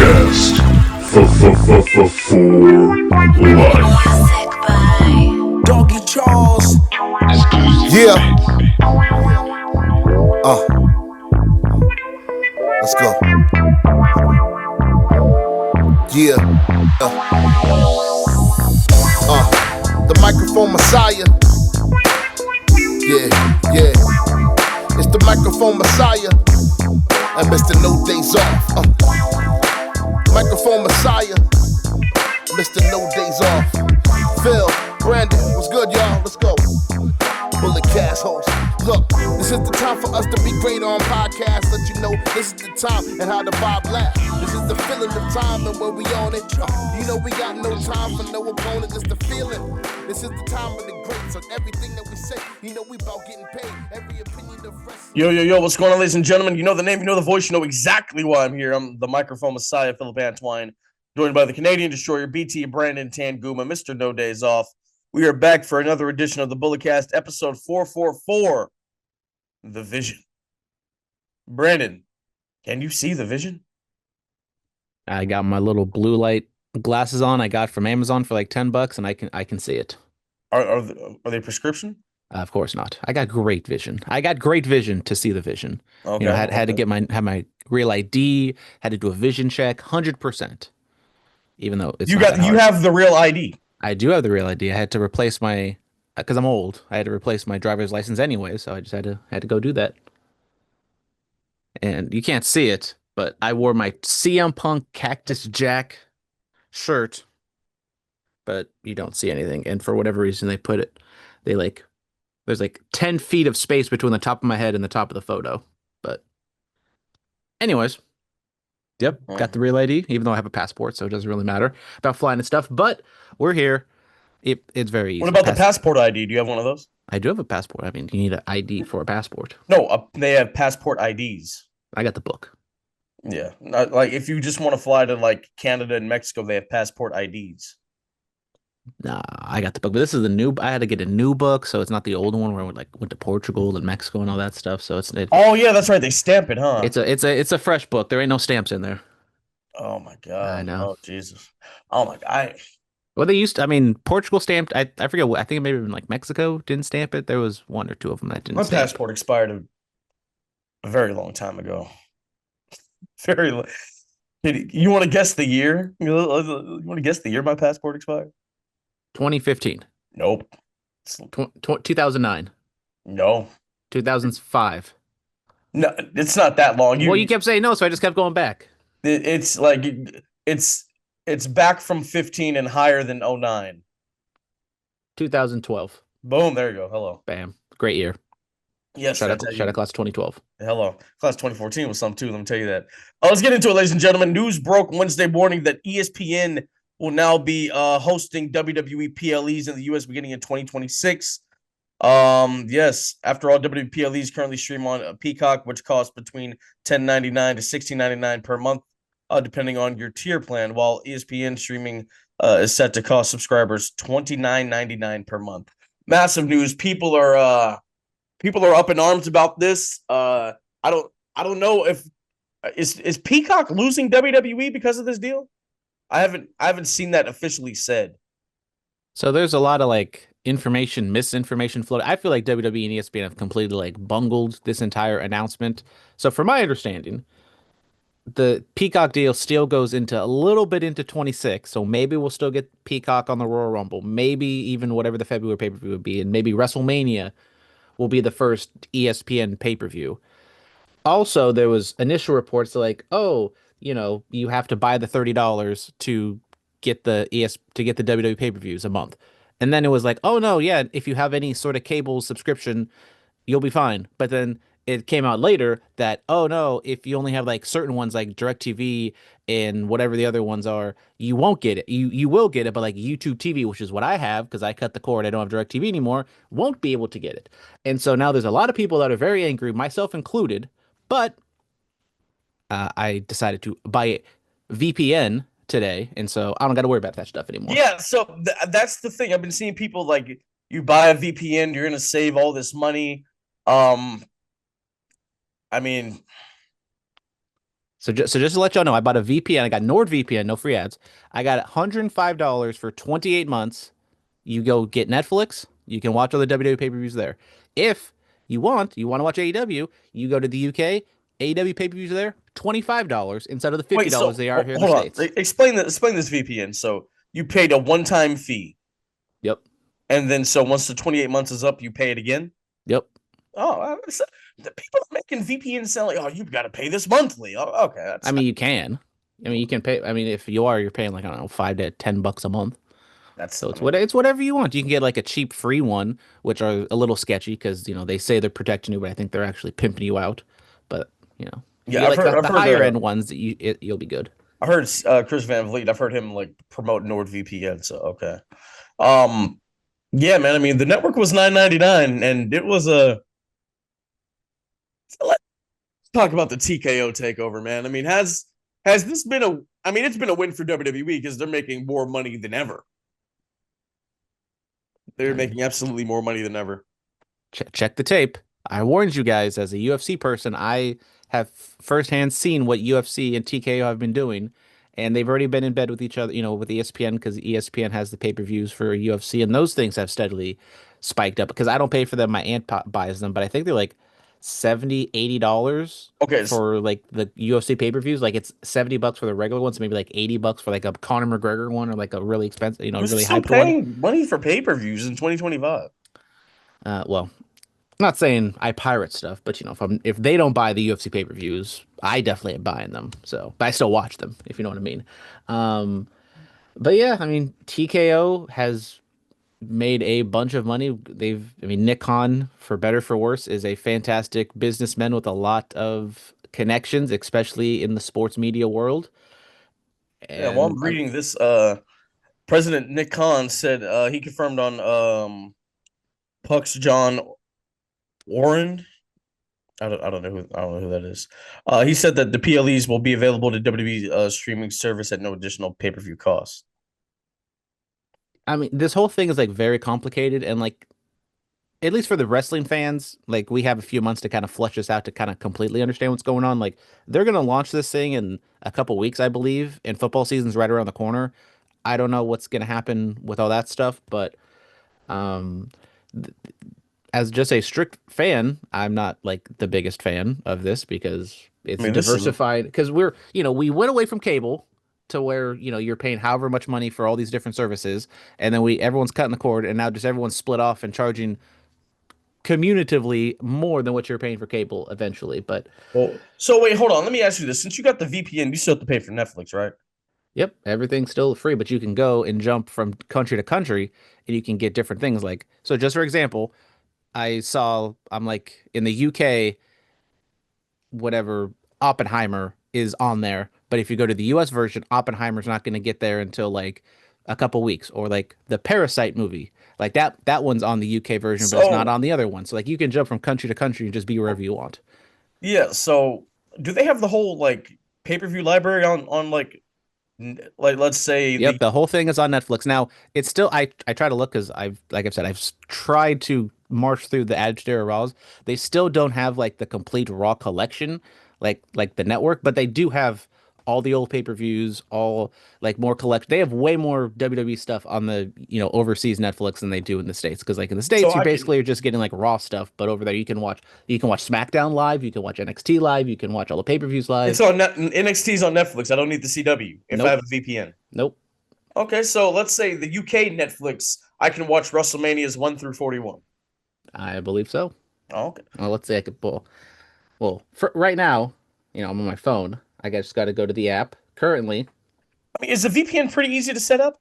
Bulletcast for life. Doggy Charles. Yeah. Let's go. Yeah. The microphone messiah. Yeah. It's the microphone messiah. And Mr. No Days Off. Microphone messiah. Mr. No Days Off. Phil, Brandon, what's good, y'all? Let's go. Bulletcast host. Look, this is the time for us to be great on podcasts. Let you know this is the time and how the vibe lasts. This is the feeling of time and when we on it. You know we got no time for no opponent, just the feeling. This is the time of the greats on everything that we say. You know we about getting paid. Every opinion of rest. Yo, what's going on, ladies and gentlemen? You know the name, you know the voice, you know exactly why I'm here. I'm the microphone messiah, Phillip Brandon, joined by the Canadian Destroyer, BT Brandon Tanguma, Mr. No Days Off. We are back for another edition of the Bulletcast, episode 444, The Vision. Brandon, can you see the vision? I got my little blue light glasses on I got from Amazon for like $10 and I can see it. Are they prescription? Of course not. I got great vision. I got great vision to see the vision. Okay. You know, had to get my real ID, had to do a vision check, 100%. Even though it's you not that hard. have the real ID. I do have the real ID. I had to replace because I'm old. I had to replace my driver's license anyway, so I just had to go do that. And you can't see it, but I wore my CM Punk Cactus Jack shirt, but you don't see anything. And for whatever reason, there's like 10 feet of space between the top of my head and the top of the photo. But anyways, yep, got the real ID, even though I have a passport, so it doesn't really matter about flying and stuff. But we're here. It's very easy. What about the passport ID? Do you have one of those? I do have a passport. I mean, you need an ID for a passport. No, they have passport IDs. I got the book. Yeah, like if you just want to fly to like Canada and Mexico, they have passport IDs. Nah, I got the book, but this is the new. I had to get a new book, so it's not the old one where I went to Portugal and Mexico and all that stuff. So Oh yeah, that's right. They stamp it, huh? It's a fresh book. There ain't no stamps in there. Oh my god! I know. Oh Jesus! Oh my god! Well, they used to, I mean, Portugal stamped. I forget. I think maybe even like Mexico didn't stamp it. There was one or two of them that didn't. My stamp passport expired a very long time ago. You want to guess the year? You want to guess the year my passport expired? 2015. Nope. 2009. No. 2005. No, it's not that long. You kept saying no, so I just kept going back. It's like it's back from 15 and higher than 09. 2012. Boom, there you go. Hello. Bam. Great year. Yes. Shout out class 2012. Hello. Class 2014 was some too, let me tell you that. Let's get into it, ladies and gentlemen. News broke Wednesday morning that ESPN will now be hosting WWE PLEs in the U.S. beginning in 2026. Yes, after all, WWE PLEs currently stream on Peacock, which costs between $10.99 to $16.99 per month, depending on your tier plan, while ESPN streaming is set to cost subscribers $29.99 per month. Massive news. People are up in arms about this. I don't know if is Peacock losing WWE because of this deal? I haven't seen that officially said. So there's a lot of like misinformation floating. I feel like WWE and ESPN have completely like bungled this entire announcement. So from my understanding, the Peacock deal still goes into a little bit into 26. So maybe we'll still get Peacock on the Royal Rumble, maybe even whatever the February pay-per-view would be, and maybe WrestleMania will be the first ESPN pay-per-view. Also, there was initial reports like, oh, you know, you have to buy the $30 to get the WWE pay-per-views a month. And then it was like, oh no, yeah, if you have any sort of cable subscription, you'll be fine. But then it came out later that, oh no, if you only have like certain ones like DirecTV and whatever the other ones are, you won't get it. You will get it, but like YouTube TV, which is what I have because I cut the cord, I don't have DirecTV anymore, won't be able to get it. And so now there's a lot of people that are very angry, myself included, but I decided to buy a VPN today, and so I don't got to worry about that stuff anymore. Yeah, so that's the thing. I've been seeing people like, you buy a VPN, you're gonna save all this money. I mean, So just to let y'all know, I bought a VPN. I got NordVPN, no free ads. I got $105 for 28 months. You go get Netflix. You can watch all the WWE pay-per-views there. If you want to watch AEW, you go to the UK. AEW pay-per-views are there, $25 instead of the Wait, $50 so they are here in the hold on. States. Explain this VPN. So you paid a one-time fee, Yep. and then so once the 28 months is up, you pay it again. Yep. The people are making VPN sound like, oh, you've got to pay this monthly. Oh, okay, I mean, you can. I mean, you can pay. I mean, if you are, you're paying like, I don't know, $5 to $10 a month. that's. So I mean, it's whatever you want. You can get like a cheap free one, which are a little sketchy because they say they're protecting you, but I think they're actually pimping you out. But if you yeah, get like I've the heard, higher end ones, you'll be good. Chris Van Vliet. I've heard him like promote NordVPN. So okay, um, yeah, man. I mean, the network was $9.99, and it was a. Let's talk about the TKO takeover, man. I mean, has this been a? I mean, it's been a win for WWE because they're making more money than ever. They're I mean, making absolutely more money than ever. check the tape. I warned you guys as a UFC person. I have firsthand seen what UFC and TKO have been doing, and they've already been in bed with each other, with ESPN because ESPN has the pay-per-views for UFC, and those things have steadily spiked up because I don't pay for them. My aunt buys them, but I think they're like 70, $80 Okay, for like the UFC pay-per-views. Like it's $70 for the regular ones, maybe like $80 for like a Conor McGregor one or like a really expensive, who's really still hyped one. paying money for pay-per-views in 2025? Well, not saying I pirate stuff, but if they don't buy the UFC pay-per-views, I definitely am buying them. So, but I still watch them, if you know what I mean. Um, but yeah, I mean, TKO has made a bunch of money. Nick Khan, for better for worse, is a fantastic businessman with a lot of connections, especially in the sports media world. Yeah, well, And I'm reading this. President Nick Khan said he confirmed on Puck's John Warren. I don't know who that is. He said that the PLEs will be available to WWE streaming service at no additional pay-per-view cost. I mean, this whole thing is like very complicated and like at least for the wrestling fans, like we have a few months to kind of flush this out to kind of completely understand what's going on. Like they're gonna launch this thing in a couple weeks, I believe, and football season's right around the corner. I don't know what's gonna happen with all that stuff, but um, as just a strict fan, I'm not like the biggest fan of this because I it's mean, this is diversified. Because we went away from cable to where you're paying however much money for all these different services, and then everyone's cutting the cord, and now just everyone's split off and charging commutatively more than what you're paying for cable eventually. But well. So wait, hold on. Let me ask you this: since you got the VPN, you still have to pay for Netflix, right? yep, everything's still free, but you can go and jump from country to country and you can get different things. Like, so just for example, I'm like in the UK, whatever, Oppenheimer is on there. But if you go to the US version, Oppenheimer's not going to get there until like a couple weeks, or like the Parasite movie. Like that one's on the UK version, but it's not So on the other one. So like you can jump from country to country and just be wherever you want. yeah, so do they have the whole like pay-per-view library on like let's say Yep, the the whole thing is on Netflix. Now, it's still I try to look because I've said tried to march through the Attitude Era Raws. They still don't have like the complete Raw collection, like the network, but they do have all the old pay-per-views, all like more collect. They have way more WWE stuff on the overseas Netflix than they do in the States. Because like in the so States, you I can basically are just getting like Raw stuff, but over there you can watch SmackDown live, you can watch NXT live, you can watch all the pay-per-views live. NXT's on Netflix. I don't need the CW if I have Nope, a VPN. nope. Okay, so let's say the UK Netflix, I can watch WrestleManias 1 through 41. I believe so. Oh, okay. Well, let's say I could pull. Well, for right now, I'm on my phone. I just got to go to the app. Currently, I mean, is the VPN pretty easy to set up?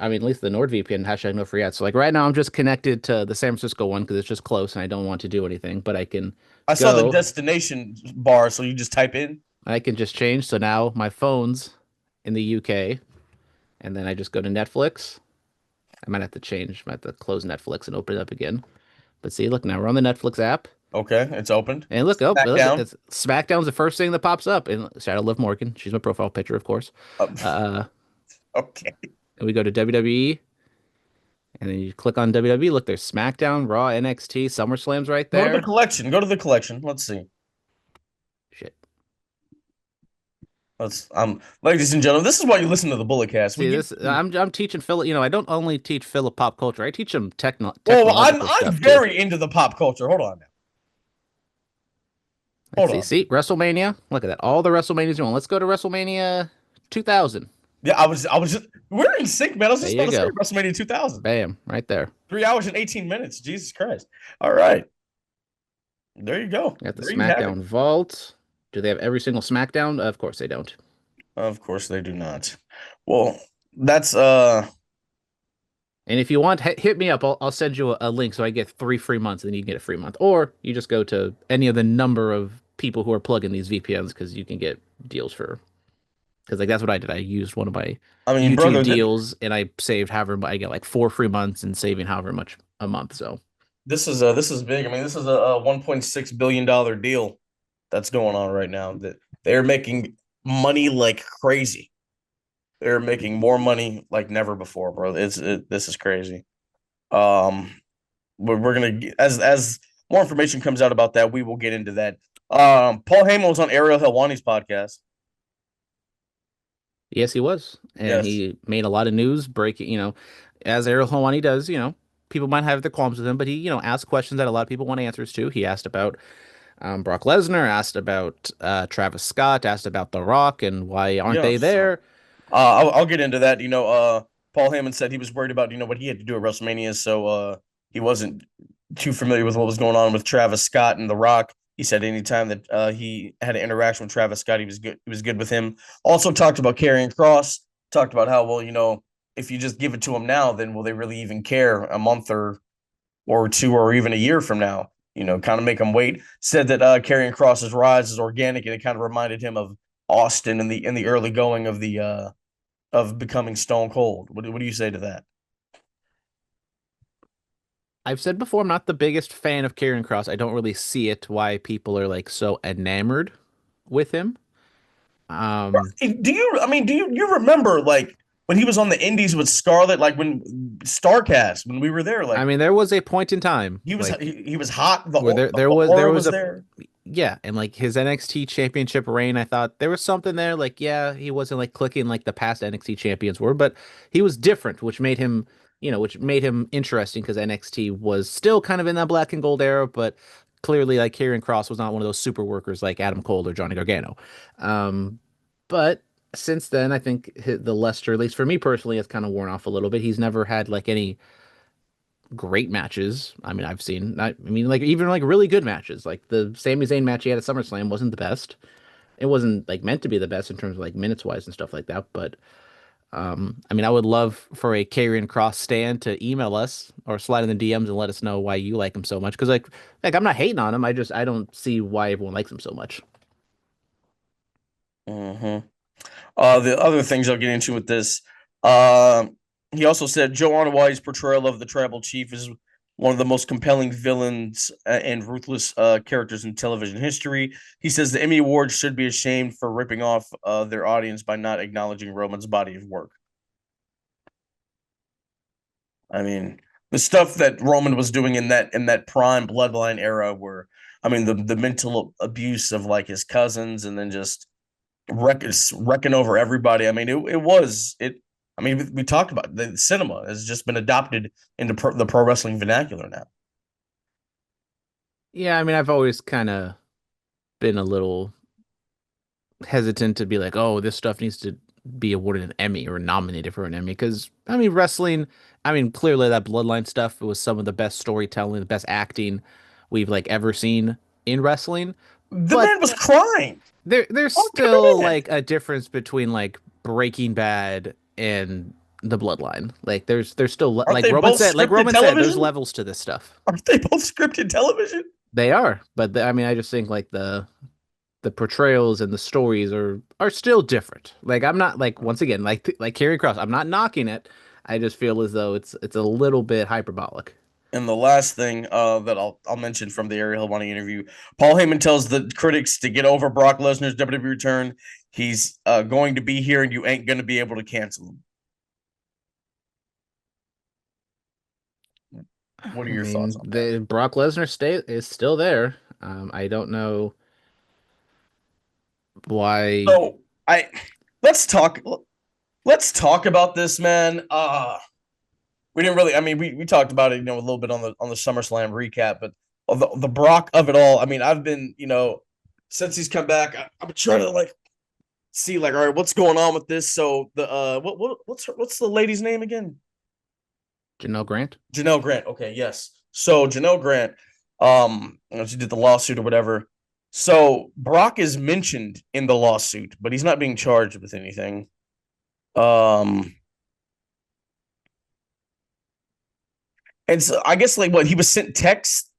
I mean, at least the NordVPN hashtag no free ads. So like right now, I'm just connected to the San Francisco one because it's just close and I don't want to do anything. But I can I saw the go. destination bar, so you just type in. I can just change. So now my phone's in the UK, and then I just go to Netflix. I might have to change. I might have to close Netflix and open it up again. But see, look, now we're on the Netflix app. Okay, it's opened. And look, SmackDown. SmackDown's the first thing that pops up. And shout out Liv Morgan. She's my profile picture, of course. Uh, Uh, okay. and we go to WWE, and then you click on WWE. Look, there's SmackDown, Raw, NXT, SummerSlam's right Go to the there. collection. Go to the collection. Let's see. Shit. Let's ladies and gentlemen, this is why you listen to the Bullet Cast. We See, give this I'm teaching Philip. You know, I don't only teach Philip pop culture. I teach him well, technological I'm stuff too. very into the pop culture. Hold on now. Let's Hold see. on. See, WrestleMania. Look at that. All the WrestleManias you want. Let's go to WrestleMania 2000. Yeah, I was just we're in sync, man. I was There just about you to say go. WrestleMania 2000. Bam, right there. 3 hours and 18 minutes. Jesus Christ. All right. There you go. Got the There you have it. SmackDown Vault. Do they have every single SmackDown? Of course they don't. Of course they do not. Well, that's And if you want, hit me up. I'll send you a link so I get 3 free months, and then you can get a free month. Or you just go to any of the number of people who are plugging these VPNs because you can get deals for. Because like that's what I did. I used one of my I mean, YouTube brother, deals, and I saved however I get like 4 free months and saving however much a month. So this is big. I mean, this is a $1.6 billion deal that's going on right now. That they're making money like crazy. They're making more money like never before, bro. This is crazy. Um, we're gonna as more information comes out about that, we will get into that. Paul Heyman was on Ariel Helwani's podcast. yes, he was, and Yes. he made a lot of news breaking. As Ariel Helwani does. People might have their qualms with him, but he asked questions that a lot of people want answers to. He asked about Brock Lesnar, asked about Travis Scott, asked about The Rock, and why aren't Yeah. they So there? I'll get into that. Paul Heyman said he was worried about what he had to do at WrestleMania, so he wasn't too familiar with what was going on with Travis Scott and The Rock. He said anytime that he had an interaction with Travis Scott, he was good. He was good with him. Also talked about Karrion Cross. Talked about how well if you just give it to him now, then will they really even care a month or two or even a year from now? Kind of make them wait. Said that Karrion Cross's rise is organic, and it kind of reminded him of Austin in the early going of becoming Stone Cold. What do you say to that? I've said before, I'm not the biggest fan of Karrion Cross. I don't really see it why people are like so enamored with him. Um, Do you? I mean, do you remember like when he was on the Indies with Scarlett, like when Starcast when we were there, I like mean, there was a point in time he was like he was hot. The where there aura was was a there. yeah, and like his NXT championship reign, I thought there was something there. Like, yeah, he wasn't like clicking like the past NXT champions were, but he was different, which made him interesting because NXT was still kind of in that black and gold era, but clearly like Karrion Cross was not one of those super workers like Adam Cole or Johnny Gargano. Um, but since then, I think the luster, at least for me personally, has kind of worn off a little bit. He's never had like any great matches. I mean, like even like really good matches. Like the Sami Zayn match he had at SummerSlam wasn't the best. It wasn't like meant to be the best in terms of like minutes wise and stuff like that. But I mean, I would love for a Karrion Cross stan to email us or slide in the DMs and let us know why you like him so much. Because like I'm not hating on him. I don't see why everyone likes him so much. Mm-hmm. The other things I'll get into with this, uh, he also said Joe Onawai's portrayal of the Tribal Chief is one of the most compelling villains and ruthless characters in television history. He says the Emmy Awards should be ashamed for ripping off their audience by not acknowledging Roman's body of work. I mean, the stuff that Roman was doing in that prime bloodline era, where I mean, the mental abuse of like his cousins, and then just wrecking over everybody. I mean, it was it. I mean, we talked about the cinema has just been adopted into the pro wrestling vernacular now. Yeah, I mean, I've always kind of been a little hesitant to be like, oh, this stuff needs to be awarded an Emmy or nominated for an Emmy because I mean, wrestling. I mean, clearly that Bloodline stuff was some of the best storytelling, the best acting we've like ever seen in wrestling. The But man was crying. there's Oh, come still in. like a difference between like Breaking Bad and the Bloodline. Like there's still Aren't they both Like scripted Roman said, there's television? levels to this stuff. Aren't they both scripted television? They are, but I mean, I just think like the portrayals and the stories are still different. Like I'm not like once again like Karrion Cross. I'm not knocking it. I just feel as though it's a little bit hyperbolic. And the last thing that I'll mention from the Ariel Helwani interview, Paul Heyman tells the critics to get over Brock Lesnar's WWE return. He's going to be here, and you ain't going to be able to cancel him. What are I your thoughts mean, on that? the Brock Lesnar stay is still there. I don't know why. So I let's talk. Let's talk about this, man. We didn't really. I mean, we talked about it, a little bit on the SummerSlam recap, but the Brock of it all. I mean, I've been, since he's come back, I'm trying to like see like, all right, what's going on with this? So the what's the lady's name again? Janelle Grant. Janelle Grant. Okay, yes. So Janelle Grant, she did the lawsuit or whatever. So Brock is mentioned in the lawsuit, but he's not being charged with anything. And so I guess like what he was sent text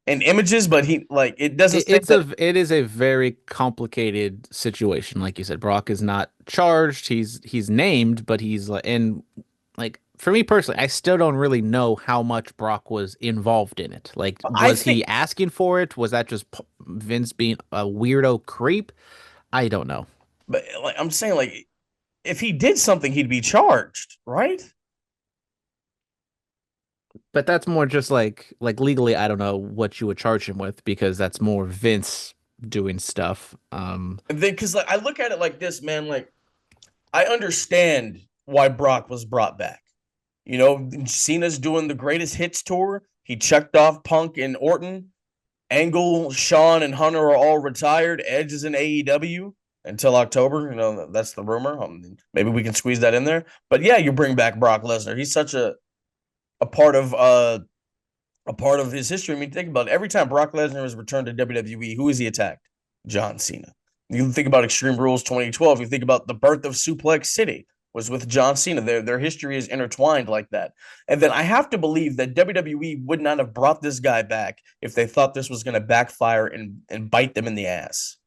and images, but he like it doesn't. It is a very complicated situation. Like you said, Brock is not charged. He's named, but he's like, and like for me personally, I still don't really know how much Brock was involved in it. Like, was he asking for it? Was that just Vince being a weirdo creep? I don't know. But like I'm saying, like if he did something, he'd be charged, right? But that's more just like legally, I don't know what you would charge him with because that's more Vince doing stuff. And then because like I look at it like this, man, like I understand why Brock was brought back. Cena's doing the greatest hits tour. He checked off Punk and Orton. Angle, Shawn, and Hunter are all retired. Edge is in AEW until October. That's the rumor. Maybe we can squeeze that in there. But yeah, you bring back Brock Lesnar. He's such a part of his history. I mean, think about it. Every time Brock Lesnar has returned to WWE, who is he attacked? John Cena. You think about Extreme Rules 2012. You think about the birth of Suplex City was with John Cena. Their history is intertwined like that. And then I have to believe that WWE would not have brought this guy back if they thought this was going to backfire and bite them in the ass.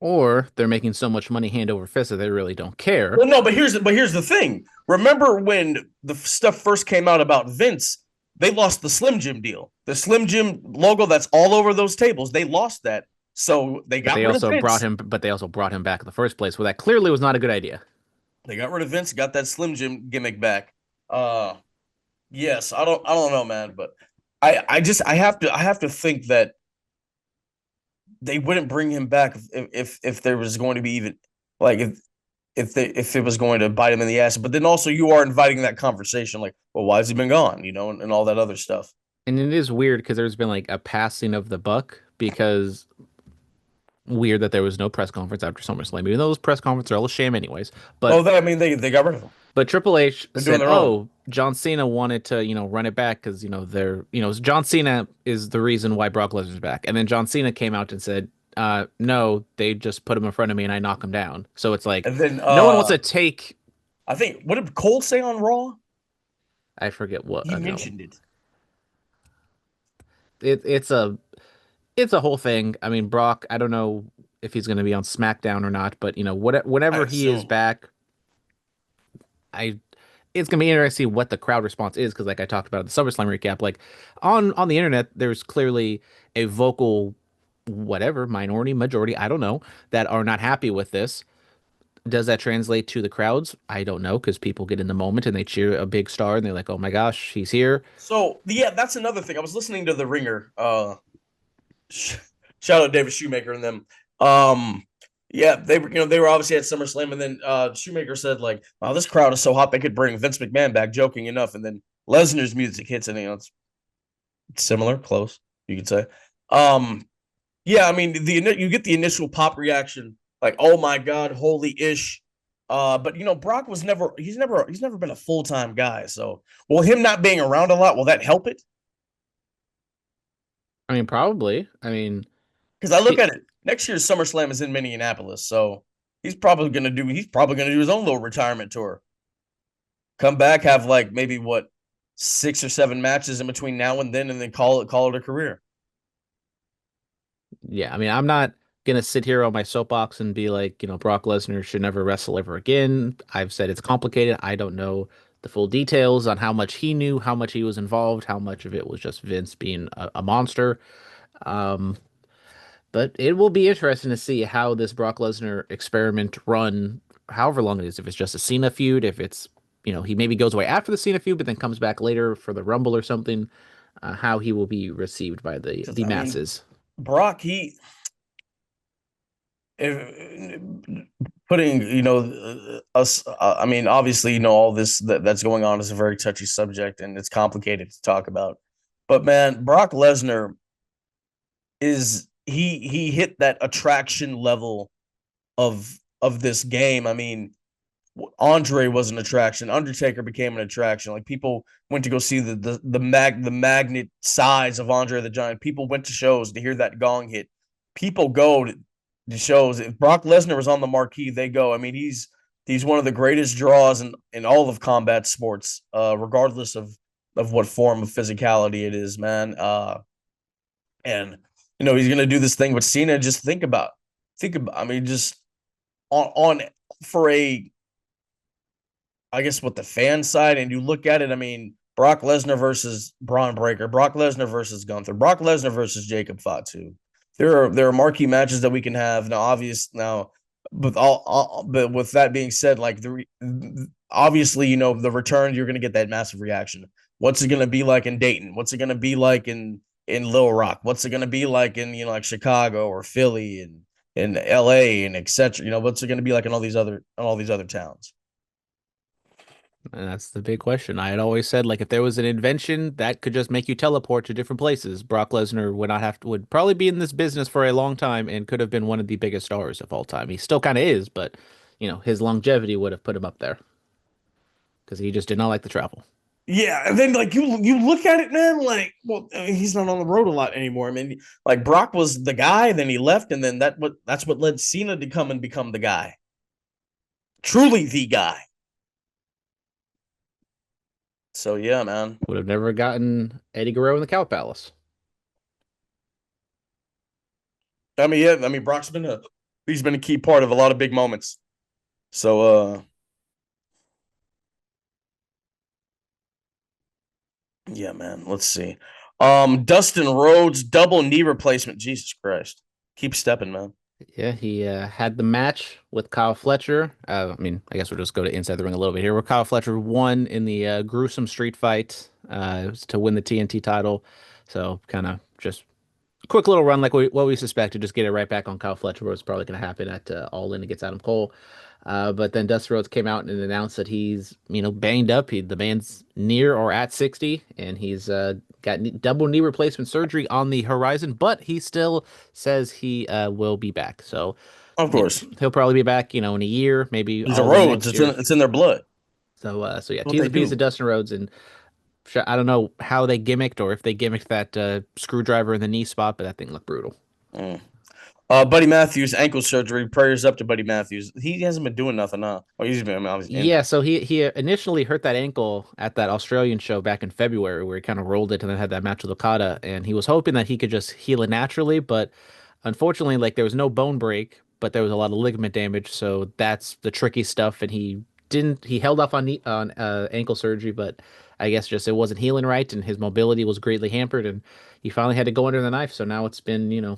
Or they're making so much money hand over fist that they really don't care. Well, no, but here's the thing. Remember when the stuff first came out about Vince, they lost the Slim Jim deal. The Slim Jim logo that's all over those tables, they lost that. So they got rid of Vince. But they also brought him back in the first place. Well, that clearly was not a good idea. They got rid of Vince, got that Slim Jim gimmick back. Yes, I don't know, man, but I have to think that they wouldn't bring him back if there was going to be even like if it was going to bite him in the ass. But then also you are inviting that conversation, like, well, why has he been gone? And all that other stuff. And it is weird because there's been like a passing of the buck because weird that there was no press conference after SummerSlam, even though those press conferences are all a sham anyways. But they got rid of him. But Triple H said, "Oh, John Cena wanted to, run it back because John Cena is the reason why Brock Lesnar's back." And then John Cena came out and said, "No, they just put him in front of me and I knock him down." So it's like, and then, no one wants to take. I think what did Cole say on Raw? I forget what he mentioned it. It's a whole thing. I mean, Brock, I don't know if he's going to be on SmackDown or not, but whenever he is back, it's gonna be interesting to see what the crowd response is because, like I talked about in the SummerSlam recap, like on the internet, there's clearly a vocal, whatever minority, majority, I don't know, that are not happy with this. Does that translate to the crowds? I don't know because people get in the moment and they cheer a big star and they're like, "Oh my gosh, he's here." So yeah, that's another thing. I was listening to The Ringer. Shout out David Shoemaker and them. Yeah, they were obviously at SummerSlam, and then Shoemaker said like, "Wow, this crowd is so hot they could bring Vince McMahon back." Joking enough, and then Lesnar's music hits, and it's similar, close, you could say. Yeah, I mean you get the initial pop reaction, like, "Oh my God, holy ish," but Brock was he's never been a full-time guy, so him not being around a lot, will that help it? I mean, probably. I mean, because I look at it. Next year's SummerSlam is in Minneapolis, so he's probably gonna do his own little retirement tour. Come back, have like maybe 6 or 7 matches in between now and then call it a career. Yeah, I mean, I'm not gonna sit here on my soapbox and be like, Brock Lesnar should never wrestle ever again. I've said it's complicated. I don't know the full details on how much he knew, how much he was involved, how much of it was just Vince being a monster. But it will be interesting to see how this Brock Lesnar experiment run, however long it is, if it's just a Cena feud, if it's, he maybe goes away after the Cena feud, but then comes back later for the Rumble or something, how he will be received by the masses. Brock, if, putting us. I mean, obviously, all this that's going on is a very touchy subject and it's complicated to talk about. But man, Brock Lesnar he hit that attraction level of this game. I mean, Andre was an attraction. Undertaker became an attraction. Like people went to go see the magnet size of Andre the Giant. People went to shows to hear that gong hit. People go to shows. If Brock Lesnar was on the marquee, they go. I mean, he's one of the greatest draws in all of combat sports, regardless of what form of physicality it is, man. And he's gonna do this thing with Cena. Just think about. I mean, just on for a I guess with the fan side, and you look at it, I mean, Brock Lesnar versus Braun Breaker, Brock Lesnar versus Gunther, Brock Lesnar versus Jacob Fatu. There are marquee matches that we can have now. But with that being said, like obviously, the return, you're going to get that massive reaction. What's it going to be like in Dayton? What's it going to be like in Little Rock? What's it going to be like in like Chicago or Philly and in LA and etc. What's it going to be like in all these other towns? And that's the big question. I had always said, like, if there was an invention that could just make you teleport to different places, Brock Lesnar would probably be in this business for a long time and could have been one of the biggest stars of all time. He still kind of is, but his longevity would have put him up there because he just did not like the travel. Yeah, and then like you look at it, man, like, well, I mean, he's not on the road a lot anymore. I mean, like Brock was the guy, then he left, and then that's what led Cena to come and become the guy, truly the guy. So yeah, man. Would have never gotten Eddie Guerrero in the Cow Palace. I mean, yeah, I mean Brock's he's been a key part of a lot of big moments. So yeah, man. Let's see. Dustin Rhodes double knee replacement. Jesus Christ. Keep stepping, man. Yeah, he had the match with Kyle Fletcher. I mean, I guess we'll just go to inside the ring a little bit here, where Kyle Fletcher won in the gruesome street fight to win the TNT title. So kind of just quick little run, like what we suspected, just get it right back on Kyle Fletcher, where it's probably going to happen at All In against Adam Cole. But then Dustin Rhodes came out and announced that he's, banged up. The man's near or at 60, and he's got double knee replacement surgery on the horizon, but he still says he will be back. So, of course, he'll probably be back, in a year, maybe. He's a Rhodes. It's in their blood. So yeah, T's and P's to Dustin Rhodes, and I don't know how they gimmicked or if they gimmicked that screwdriver in the knee spot, but that thing looked brutal. Mm. Buddy Matthews ankle surgery. Prayers up to Buddy Matthews. He hasn't been doing nothing now. Oh, he's been yeah. So he initially hurt that ankle at that Australian show back in February, where he kind of rolled it and then had that match with Okada, and he was hoping that he could just heal it naturally, but unfortunately, like there was no bone break, but there was a lot of ligament damage, so that's the tricky stuff, and he held off on ankle surgery, but I guess just it wasn't healing right, and his mobility was greatly hampered, and he finally had to go under the knife. So now it's been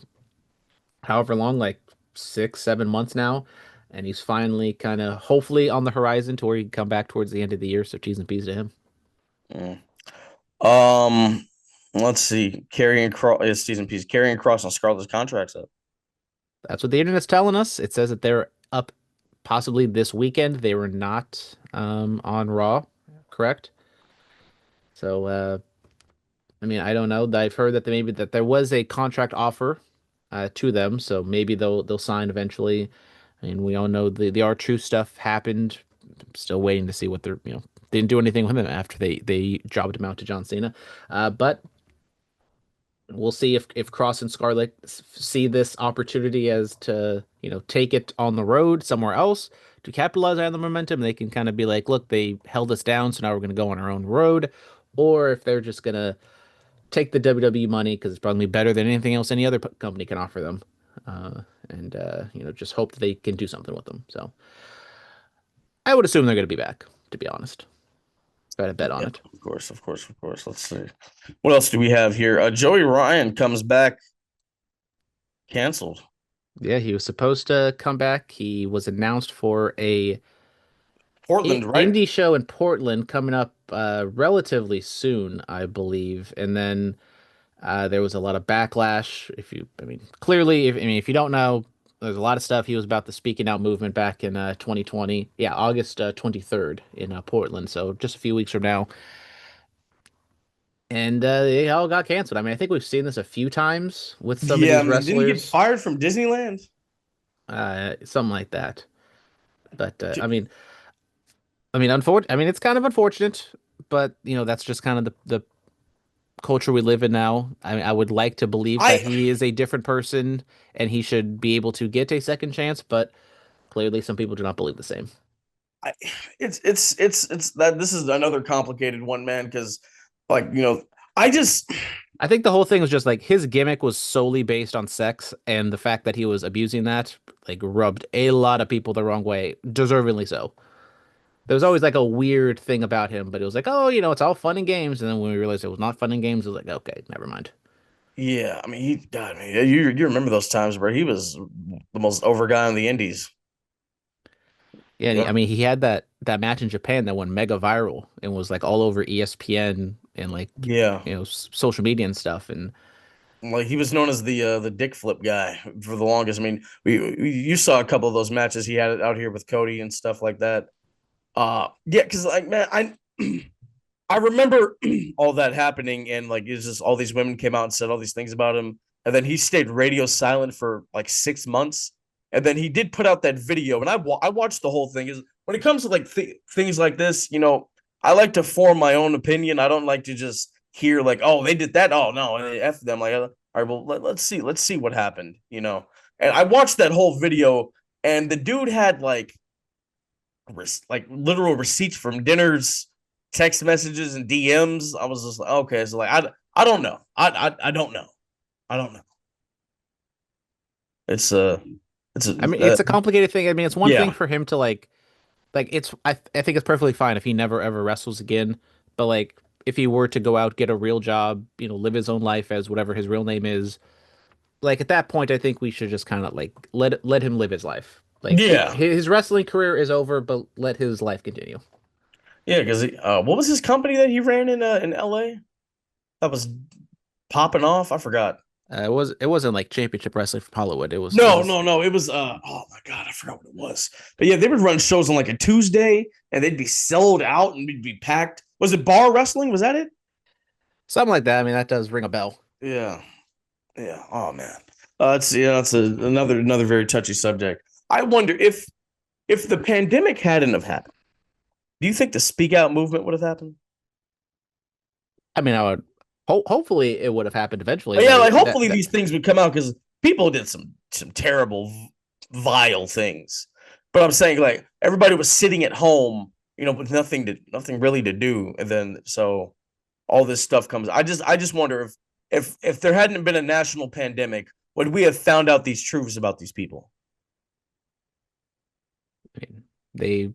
however long, like 6-7 months now, and he's finally kind of hopefully on the horizon to where he can come back towards the end of the year. So T's and P's to him. Let's see. Karrion Kross, T's and P's. Karrion Kross and Scarlett's contracts up. That's what the internet's telling us. It says that they're up possibly this weekend. They were not on Raw, correct? So I mean, I don't know. I've heard that there was a contract offer to them, so maybe they'll sign eventually. I mean, we all know the R-Truth stuff happened. Still waiting to see what they're didn't do anything with him after they jobbed him out to John Cena. But we'll see if Kross and Scarlett see this opportunity as to take it on the road somewhere else to capitalize on the momentum. They can kind of be like, look, they held us down, so now we're going to go on our own road. Or if they're just going to take the WWE money because it's probably better than anything else any other company can offer them, and just hope that they can do something with them. So I would assume they're going to be back, to be honest. Got to bet on it. Of course. Let's see. What else do we have here? Joey Ryan comes back. Canceled. Yeah, he was supposed to come back. He was announced for a Portland, right? indie show in Portland coming up relatively soon, I believe. And then there was a lot of backlash. Clearly, if you don't know, There's a lot of stuff. He was about the speaking out movement back in 2020. Yeah, August 23rd in Portland. So just a few weeks from now. And they all got canceled. I mean, I think we've seen this a few times with some of Yeah, I these mean, didn't he get wrestlers, fired from Disneyland? something like that. But Dude, I mean, it's kind of unfortunate, but that's just kind of the culture we live in now. I mean, I would like to believe that I, he is a different person and he should be able to get a second chance, but clearly some people do not believe the same. I it's that this is another complicated one, man, because like, I just I think the whole thing was just like his gimmick was solely based on sex, and the fact that he was abusing that like rubbed a lot of people the wrong way, deservingly so. There was always like a weird thing about him, but it was like, oh, it's all fun and games. And then when we realized it was not fun and games, it was like, okay, never mind. yeah, I mean, God, I mean, you remember those times where he was the most over guy in the indies. Yeah, and Yeah. I mean, he had that match in Japan that went mega viral and was like all over ESPN and like Yeah. social media and stuff. And Like he was known as the dick flip guy for the longest. I mean, you saw a couple of those matches he had out here with Cody and stuff like that. Yeah, because like, man, I remember all that happening, and like it's just all these women came out and said all these things about him, and then he stayed radio silent for like 6 months, and then he did put out that video, and I watched the whole thing. Is when it comes to like things like this, I like to form my own opinion. I don't like to just hear like, oh, they did that. Oh no, and f them. Like, all right, well, let's see what happened. And I watched that whole video, and the dude had like literal receipts from dinners, text messages, and DMs. I was just like, okay, so like I don't know. I don't know. I don't know. It's I mean, it's a complicated thing. I mean, it's one thing yeah, for him to like I think it's perfectly fine if he never ever wrestles again. But like if he were to go out, get a real job, live his own life as whatever his real name is, like at that point, I think we should just kind of like let him live his life. Like yeah, his wrestling career is over, but let his life continue. yeah. Because what was his company that he ran in LA that was popping off? I forgot. It wasn't like championship wrestling from Hollywood. It No, was no, no. It was oh my god, I forgot what it was. But yeah, they would run shows on like a Tuesday, and they'd be sold out and we'd be packed. Was it bar wrestling? Was that it? something like that. I mean, that does ring a bell. Yeah. Yeah. Oh man. It's another very touchy subject. I wonder if the pandemic hadn't have happened, do you think the speak out movement would have happened? I mean, I would hopefully it would have happened eventually. But yeah, That like it that hopefully that these things would come out because people did some terrible, vile things. But I'm saying like everybody was sitting at home, with nothing really to do, and then so all this stuff comes. I just wonder if there hadn't been a national pandemic, would we have found out these truths about these people? I mean, they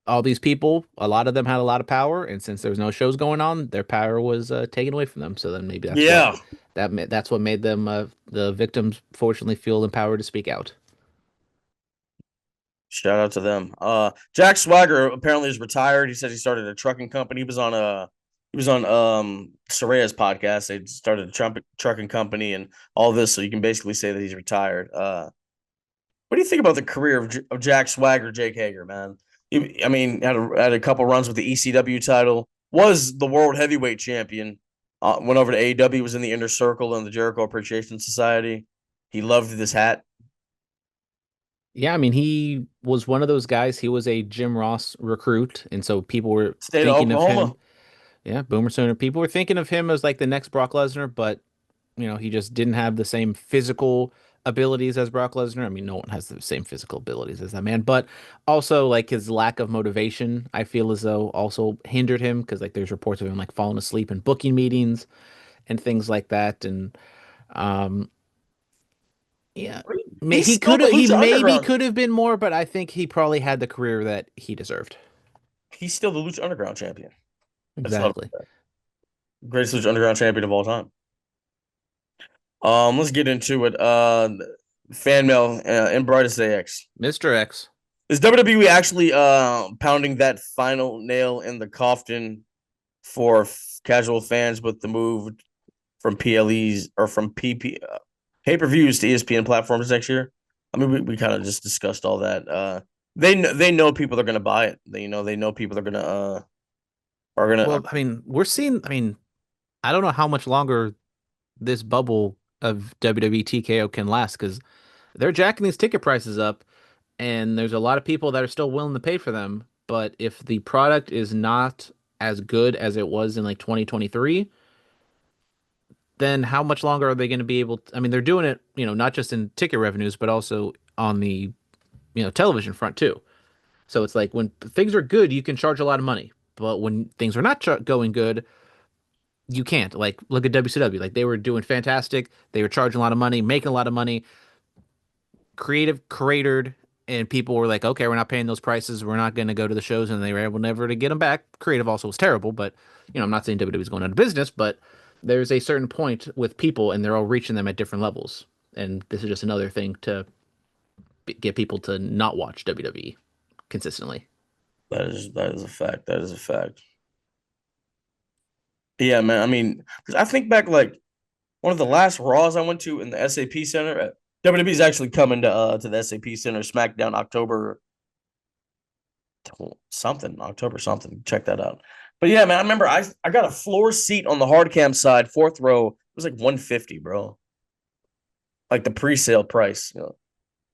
all these people, a lot of them had a lot of power, and since there was no shows going on, their power was taken away from them. So then maybe Yeah. that's what made them the victims fortunately feel empowered to speak out. Shout out to them. Jack Swagger apparently is retired. He said he started a trucking company. He was on Soraya's podcast. They started a trucking company and all this, so you can basically say that he's retired. What do you think about the career of Jack Swagger, Jake Hager, man? I mean, had a couple runs with the ECW title, was the world heavyweight champion. Went over to AEW, was in the Inner Circle and the Jericho Appreciation Society. He loved this hat. Yeah, I mean, he was one of those guys. He was a Jim Ross recruit, and so people were State of thinking of him. Oklahoma. Yeah, Boomer Sooner. People were thinking of him as like the next Brock Lesnar, but he just didn't have the same physical abilities as Brock Lesnar. I mean, no one has the same physical abilities as that man, but also like his lack of motivation, I feel as though also hindered him because like there's reports of him like falling asleep in booking meetings and things like that. And um, yeah, He's still the he Lucha maybe Underground. could have been more, but I think he probably had the career that he deserved. He's still the Lucha Underground champion. That's not Exactly. greatest Lucha Underground champion of all time. Let's get into it. Fan mail in Brightest AX. Mr. X. Is WWE actually pounding that final nail in the coffin for casual fans with the move from PLEs or from PP pay-per-views to ESPN platforms next year? I mean, we kind of just discussed all that. They know people are gonna buy it. They know people are gonna. Well, I mean, we're seeing. I mean, I don't know how much longer this bubble of WWE TKO can last because they're jacking these ticket prices up, and there's a lot of people that are still willing to pay for them. But if the product is not as good as it was in like 2023, then how much longer are they going to be able to, I mean, they're doing it, not just in ticket revenues, but also on the, television front too. So it's like when things are good, you can charge a lot of money. But when things are not going good, you can't. Like, look at WCW. Like, they were doing fantastic. They were charging a lot of money, making a lot of money, creative cratered, and people were like, okay, we're not paying those prices. We're not going to go to the shows, and they were able never to get them back. Creative also was terrible, but I'm not saying WWE's going out of business, but there's a certain point with people, and they're all reaching them at different levels. And this is just another thing to get people to not watch WWE consistently. That is a fact. That is a fact. Yeah, man. I mean, 'cause I think back like one of the last Raws I went to in the SAP Center. WWE's actually coming to the SAP Center SmackDown October something. Check that out. But yeah, man, I remember I got a floor seat on the hard cam side, fourth row. It was like 150, bro. Like the pre-sale price.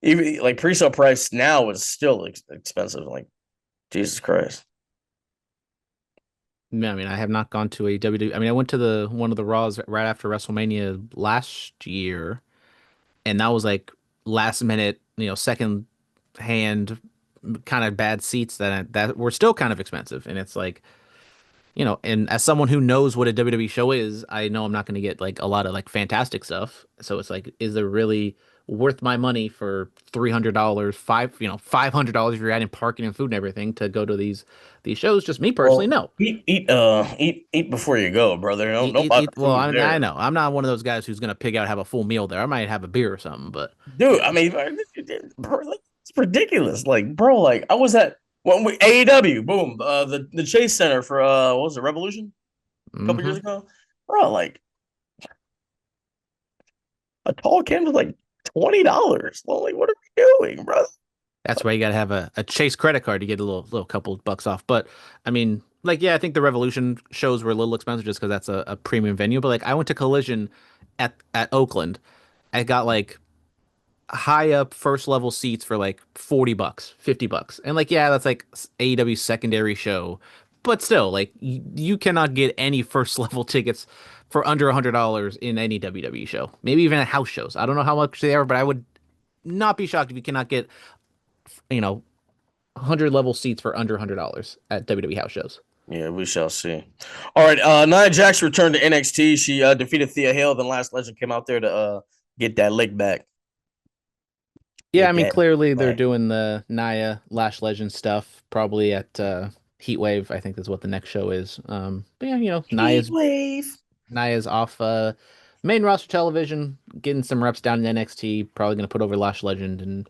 Even like pre-sale price now is still expensive. Like Jesus Christ. Yeah, I mean, I have not gone to a WWE. I mean, I went to the one of the Raws right after WrestleMania last year, and that was like last minute, second hand kind of bad seats that were still kind of expensive. And it's like, and as someone who knows what a WWE show is, I know I'm not going to get like a lot of like fantastic stuff. So it's like, is it really worth my money for $300, $500 if you're adding parking and food and everything to go to these shows? Just me personally, Well, no. eat before you go, brother. Don't Eat, don't buy the well, food I there. know I'm not one of those guys who's gonna pig out, have a full meal there. I might have a beer or something, but Dude, I mean, bro, like, it's ridiculous. Like, bro, like I was at when we AEW, boom, the Chase Center for what was it, Revolution a couple years hmm ago, bro. Like a tall can was like $20. Well, like, what are we doing, bro? that's why you gotta have a Chase credit card to get a little couple bucks off. But I mean, like, yeah, I think the Revolution shows were a little expensive just because that's a premium venue. But like, I went to Collision at Oakland. I got like high up first level seats for like $40, $50. And like, yeah, that's like AEW secondary show. But still, like you cannot get any first level tickets for under $100 in any WWE show. Maybe even at house shows. I don't know how much they are, but I would not be shocked if you cannot get, you know, 100 level seats for under $100 at WWE house shows. Yeah, we shall see. All right, Nia Jax returned to NXT. She defeated Thea Hale. Then Last Legend came out there to get that lick back. Yeah, I Get mean, that clearly they're back. doing the Nia Lash Legend stuff probably at Heatwave. I think that's what the next show is. But yeah, Heat wave. Naya's off main roster television, getting some reps down in NXT, probably going to put over Lash Legend, and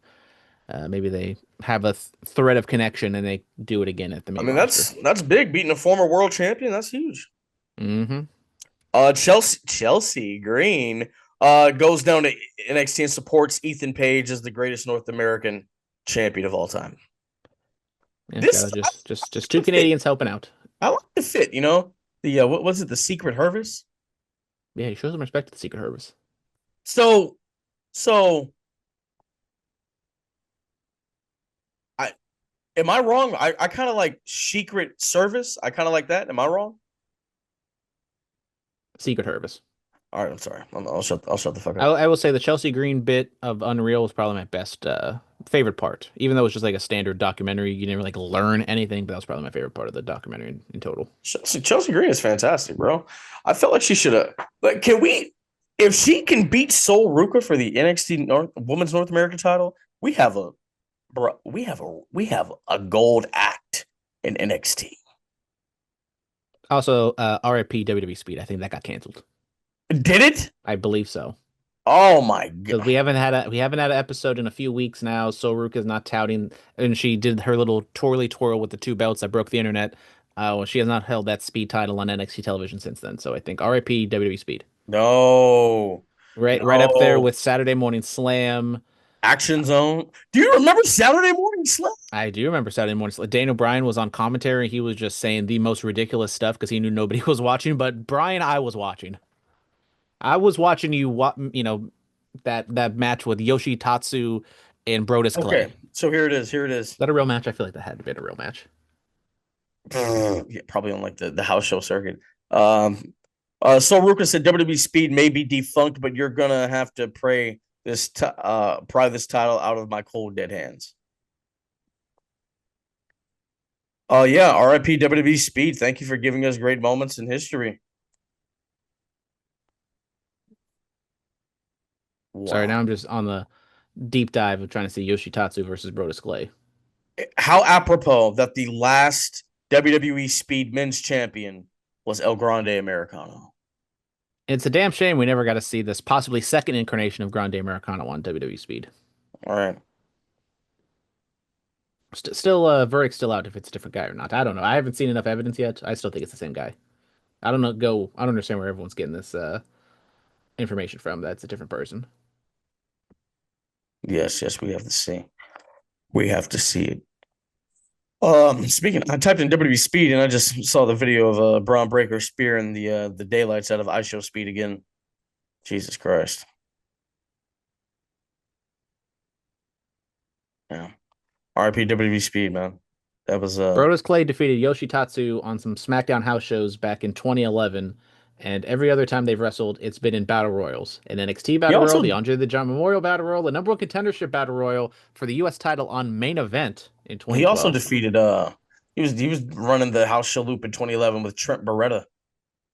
maybe they have a thread of connection and they do it again at the I main mean, roster. that's big. Beating a former world champion, that's huge. hmm Chelsea Green goes down to NXT and supports Ethan Page as the greatest North American champion of all time. Yeah, This shout out is I just two like the fit. Canadians helping out. I like the fit. The what was it? The Secret Hervis. Yeah, he shows some respect to the Secret Service. So so I am I wrong? I kind of like Secret Service. I kind of like that. Am I wrong? Secret Service. All right, I'm sorry. I'll shut the fuck up. I will say the Chelsea Green bit of Unreal was probably my best favorite part. Even though it was just like a standard documentary, you didn't like learn anything, but that was probably my favorite part of the documentary in total. Chelsea Green is fantastic, bro. I felt like she should have. Like, can we? If she can beat Sol Ruka for the NXT Women's North American title, we have a bro. We have a gold act in NXT. Also, RIP WWE Speed. I think that got canceled. Did it? I believe so. Oh my Because god! we haven't had an episode in a few weeks now. Soruka's not touting, and she did her little twirly twirl with the two belts that broke the internet. Well, she has not held that speed title on NXT television since then. So I think RIP WWE Speed. No, Right up there no. with Saturday Morning Slam. Action Zone. Do you remember Saturday Morning Slam? I do remember Saturday morning. Daniel Bryan was on commentary. He was just saying the most ridiculous stuff because he knew nobody was watching. But Brian, I was watching. I was watching that match with Yoshitatsu and Brodus Clay. Okay, so here it is. Here it is. Is that a real match? I feel like that had to be a real match. Yeah, probably on like the house show circuit. So Ruka said WWE Speed may be defunct, but you're gonna have to pry this title out of my cold dead hands. Oh yeah, RIP WWE Speed. Thank you for giving us great moments in history. Wow. Sorry, now I'm just on the deep dive of trying to see Yoshitatsu versus Brodus Clay. How apropos that the last WWE Speed Men's Champion was El Grande Americano. It's a damn shame we never got to see this possibly second incarnation of Grande Americano on WWE Speed. All right. Still, verdict's still out if it's a different guy or not. I don't know. I haven't seen enough evidence yet. I still think it's the same guy. I don't know. I don't understand where everyone's getting this information from. That's a different person. Yes, we have to see. We have to see it. Speaking, I typed in WWE Speed and I just saw the video of Braun Breaker spearing the daylights out of ISHO Speed again. Jesus Christ. Yeah. RIP WWE Speed, man. That was Brodus Clay defeated Yoshitatsu on some SmackDown house shows back in 2011, and every other time they've wrestled, it's been in Battle Royals. An NXT Battle Royal, the Andre the Giant Memorial Battle Royal, the number one contendership Battle Royal for the U.S. title on Main Event in 2012. He also defeated he was running the house show loop in 2011 with Trent Beretta.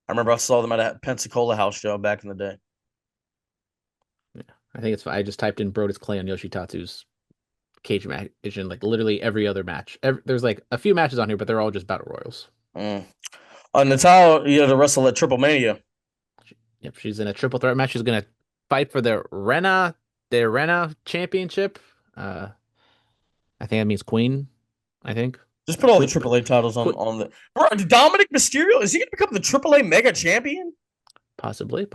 I remember I saw them at a Pensacola house show back in the day. Yeah, I think it's fine. I just typed in Brodus Clay on Yoshitatsu's cage match in like literally every other match. There's like a few matches on here, but they're all just Battle Royals. Natalya, to wrestle at Triple Mania. Yep, she's in a triple threat match. She's gonna fight for the Rena Championship. I think that means Queen. I think. Just put all the AAA titles on the. Bro, Dominic Mysterio, is he gonna become the AAA Mega Champion? Possibly.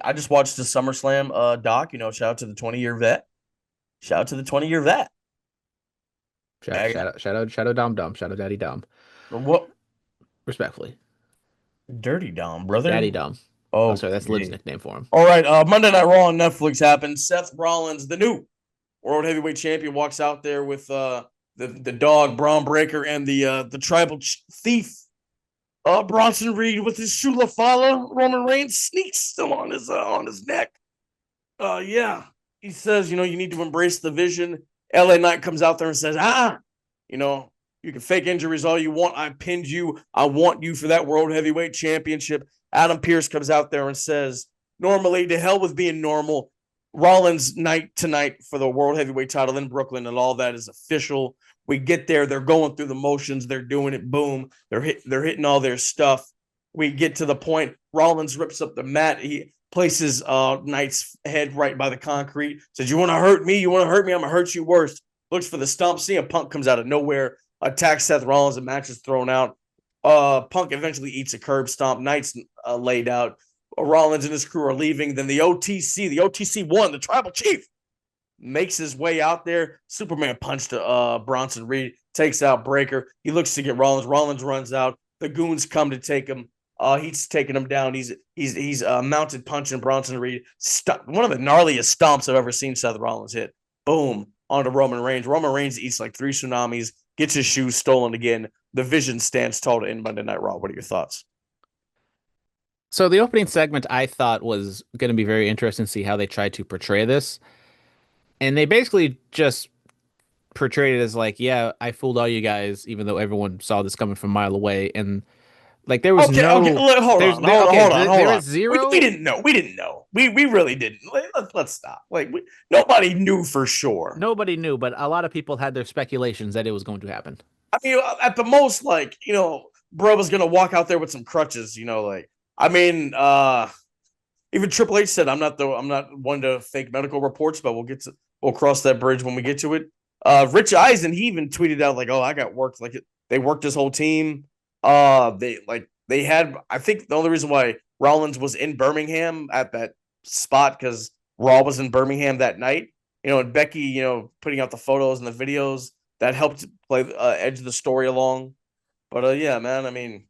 I just watched the SummerSlam doc. Shout out to the 20-year vet. Shout out to the 20-year vet. Shout out Dom Dom. Shout out Daddy Dom. What? Respectfully. Dirty Dom, brother. Daddy Dom. Oh, sorry, that's Liv's nickname for him. All right, Monday Night Raw on Netflix happened. Seth Rollins, the new World Heavyweight Champion, walks out there with the dog Braun Breaker and the tribal thief Bronson Reed with his Shula Fala. Roman Reigns sneaks still on his neck. Yeah, he says, you need to embrace the vision. LA Knight comes out there and says, you can fake injuries all you want. I pinned you. I want you for that World Heavyweight Championship. Adam Pearce comes out there and says, normally, to hell with being normal. Rollins night tonight for the World Heavyweight title in Brooklyn, and all that is official. We get there. They're going through the motions. They're doing it. Boom. They're hitting all their stuff. We get to the point. Rollins rips up the mat. He places Knight's head right by the concrete. Says, you want to hurt me? You want to hurt me? I'm going to hurt you worse. Looks for the stomp. CM Punk comes out of nowhere. Attacks Seth Rollins. The match is thrown out. Punk eventually eats a curb stomp. Knight's laid out. Rollins and his crew are leaving. Then the OTC1, the tribal chief, makes his way out there. Superman punched Bronson Reed, takes out Breaker. He looks to get Rollins. Rollins runs out. The goons come to take him. He's taking him down. He's mounted punching Bronson Reed. One of the gnarliest stomps I've ever seen Seth Rollins hit. Boom, onto Roman Reigns. Roman Reigns eats like 3 tsunamis, gets his shoes stolen again. The Vision stands tall to end Monday Night Raw. What are your thoughts? So the opening segment I thought was going to be very interesting to see how they tried to portray this. And they basically just portrayed it as like, yeah, I fooled all you guys, even though everyone saw this coming from a mile away. And like there was hold on. There is zero. We didn't know. We really didn't. Let's stop. Nobody knew for sure. Nobody knew, but a lot of people had their speculations that it was going to happen. I mean, at the most, bro was gonna walk out there with some crutches. Even Triple H said, I'm not one to fake medical reports, but we'll cross that bridge when we get to it. Rich Eisen, he even tweeted out I got worked. They worked his whole team. They had, I think the only reason why Rollins was in Birmingham at that spot because Raw was in Birmingham that night and Becky, putting out the photos and the videos that helped play edge the story along. But yeah, man, I mean,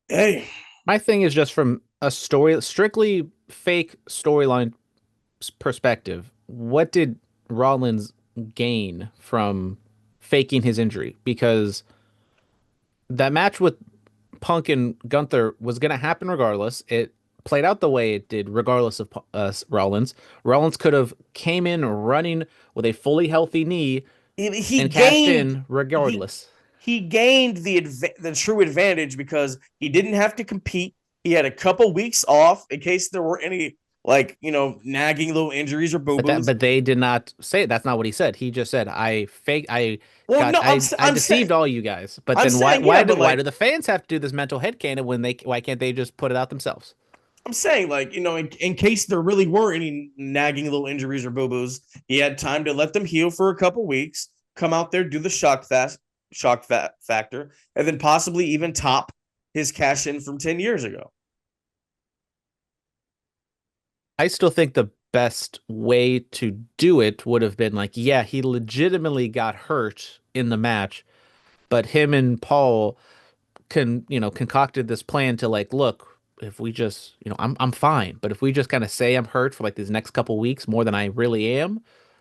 hey, My thing is just from a story, strictly fake storyline perspective. What did Rollins gain from faking his injury? Because that match with Punk and Gunther was going to happen regardless. It played out the way it did, regardless of Rollins. Rollins could have came in running with a fully healthy knee he and cashed gained in he regardless. he gained the true advantage because he didn't have to compete. He had a couple weeks off in case there were any nagging little injuries or boo But that, boos. but they did not say it. That's not what he said. He just said, Well, no, I deceived all you guys. But I'm then why, saying yeah, but why like do the fans have to do this mental headcanon when why can't they just put it out themselves? I'm saying, like, in case there really were any nagging little injuries or boo boos, he had time to let them heal for a couple weeks, come out there, do the factor, and then possibly even top his cash in from 10 years ago. I still think the best way to do it would have been like, yeah, he legitimately got hurt in the match, but him and Paul concocted this plan to like, look, if we just, I'm fine, but if we just kind of say I'm hurt for like these next couple weeks more than I really am,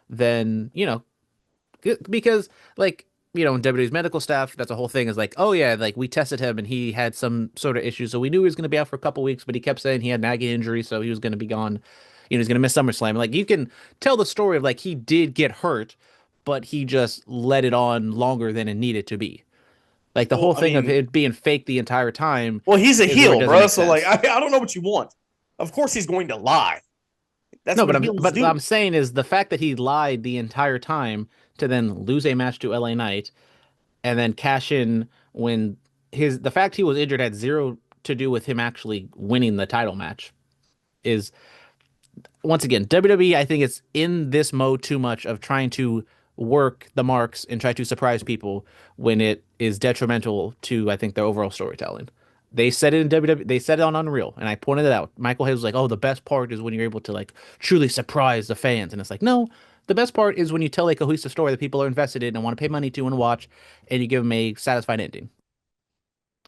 then, because like, in WWE's medical staff, that's a whole thing is like, oh yeah, like we tested him and he had some sort of issue. So we knew he was going to be out for a couple weeks, but he kept saying he had nagging injury. So he was going to be gone. He's going to miss SummerSlam. Like you can tell the story of like he did get hurt, but he just let it on longer than it needed to be. Like the Well, whole I thing of mean, it being fake the entire time well, he's a is where it heel, doesn't bro. make So, like, sense. I don't know what you want. Of course, he's going to lie. That's No, what but heels I'm do. saying is the fact that he lied the entire time to then lose a match to LA Knight and then cash in when the fact he was injured had zero to do with him actually winning the title match is once again WWE I think it's in this mode too much of trying to work the marks and try to surprise people when it is detrimental to I think their overall storytelling. They said it in WWE. They said it on Unreal, and I pointed it out. Michael Hayes was like, "Oh, the best part is when you're able to like truly surprise the fans," and it's like, no, the best part is when you tell a cohesive story that people are invested in and want to pay money to and watch, and you give them a satisfying ending,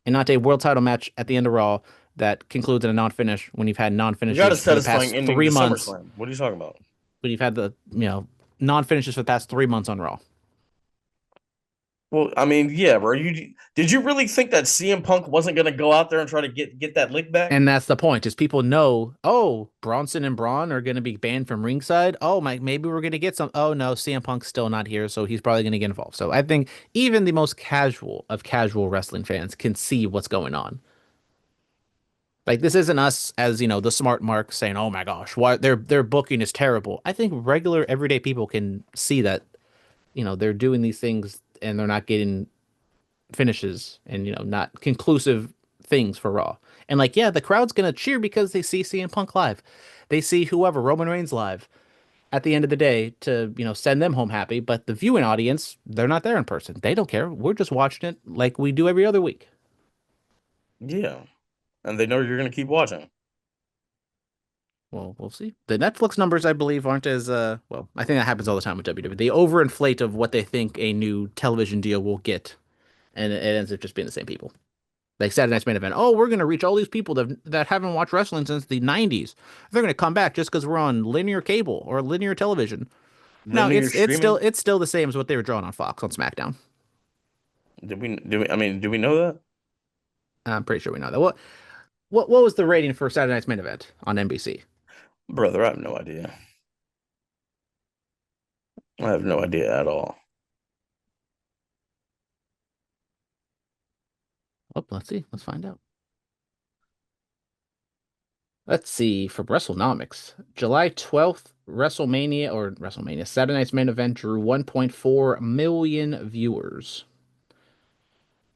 and not a world title match at the end of Raw that concludes in a non-finish when you've had We got a non-finishes for the satisfying past ending three to months. SummerSlam. What are you talking about? When you've had the non-finishes for the past 3 months on Raw. Well, I mean, yeah, bro. Did you really think that CM Punk wasn't going to go out there and try to get that lick back? And that's the point, is people know, oh, Bronson and Braun are going to be banned from ringside. Oh, maybe we're going to get some. Oh, no, CM Punk's still not here, so he's probably going to get involved. So I think even the most casual of casual wrestling fans can see what's going on. Like this isn't us as, the smart mark saying, "Oh my gosh, why their booking is terrible." I think regular everyday people can see that, they're doing these things and they're not getting finishes and not conclusive things for Raw. And like, yeah, the crowd's gonna cheer because they see CM Punk live, they see whoever Roman Reigns live. At the end of the day, to send them home happy, but the viewing audience, they're not there in person. They don't care. We're just watching it like we do every other week. Yeah, and they know you're going to keep watching. Well, we'll see. The Netflix numbers, I believe, aren't as well. I think that happens all the time with WWE. They overinflate of what they think a new television deal will get, and it ends up just being the same people. Like Saturday Night's Main Event. Oh, we're going to reach all these people that haven't watched wrestling since the 90s. They're going to come back just because we're on linear cable or linear television. No, Linear streaming. it's still the same as what they were drawing on Fox on SmackDown. I mean, do we know that? I'm pretty sure we know that. What was the rating for Saturday Night's Main Event on NBC? Brother, I have no idea. I have no idea at all. Oh, let's see. Let's find out. Let's see for WrestleNomics. July 12th, WrestleMania Saturday Night's Main Event drew 1.4 million viewers,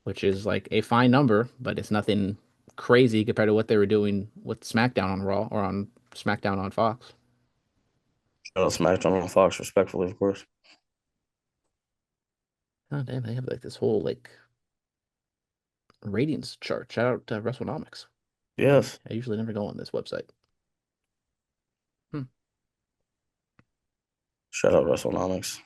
which is like a fine number, but it's nothing crazy compared to what they were doing with SmackDown on Raw or on SmackDown on Fox. Shout out SmackDown on Fox, respectfully, of course. Oh, damn, they have like this whole like ratings chart. Shout out to WrestleNomics. Yes. I usually never go on this website. Hmm. Shut up, WrestleNomics.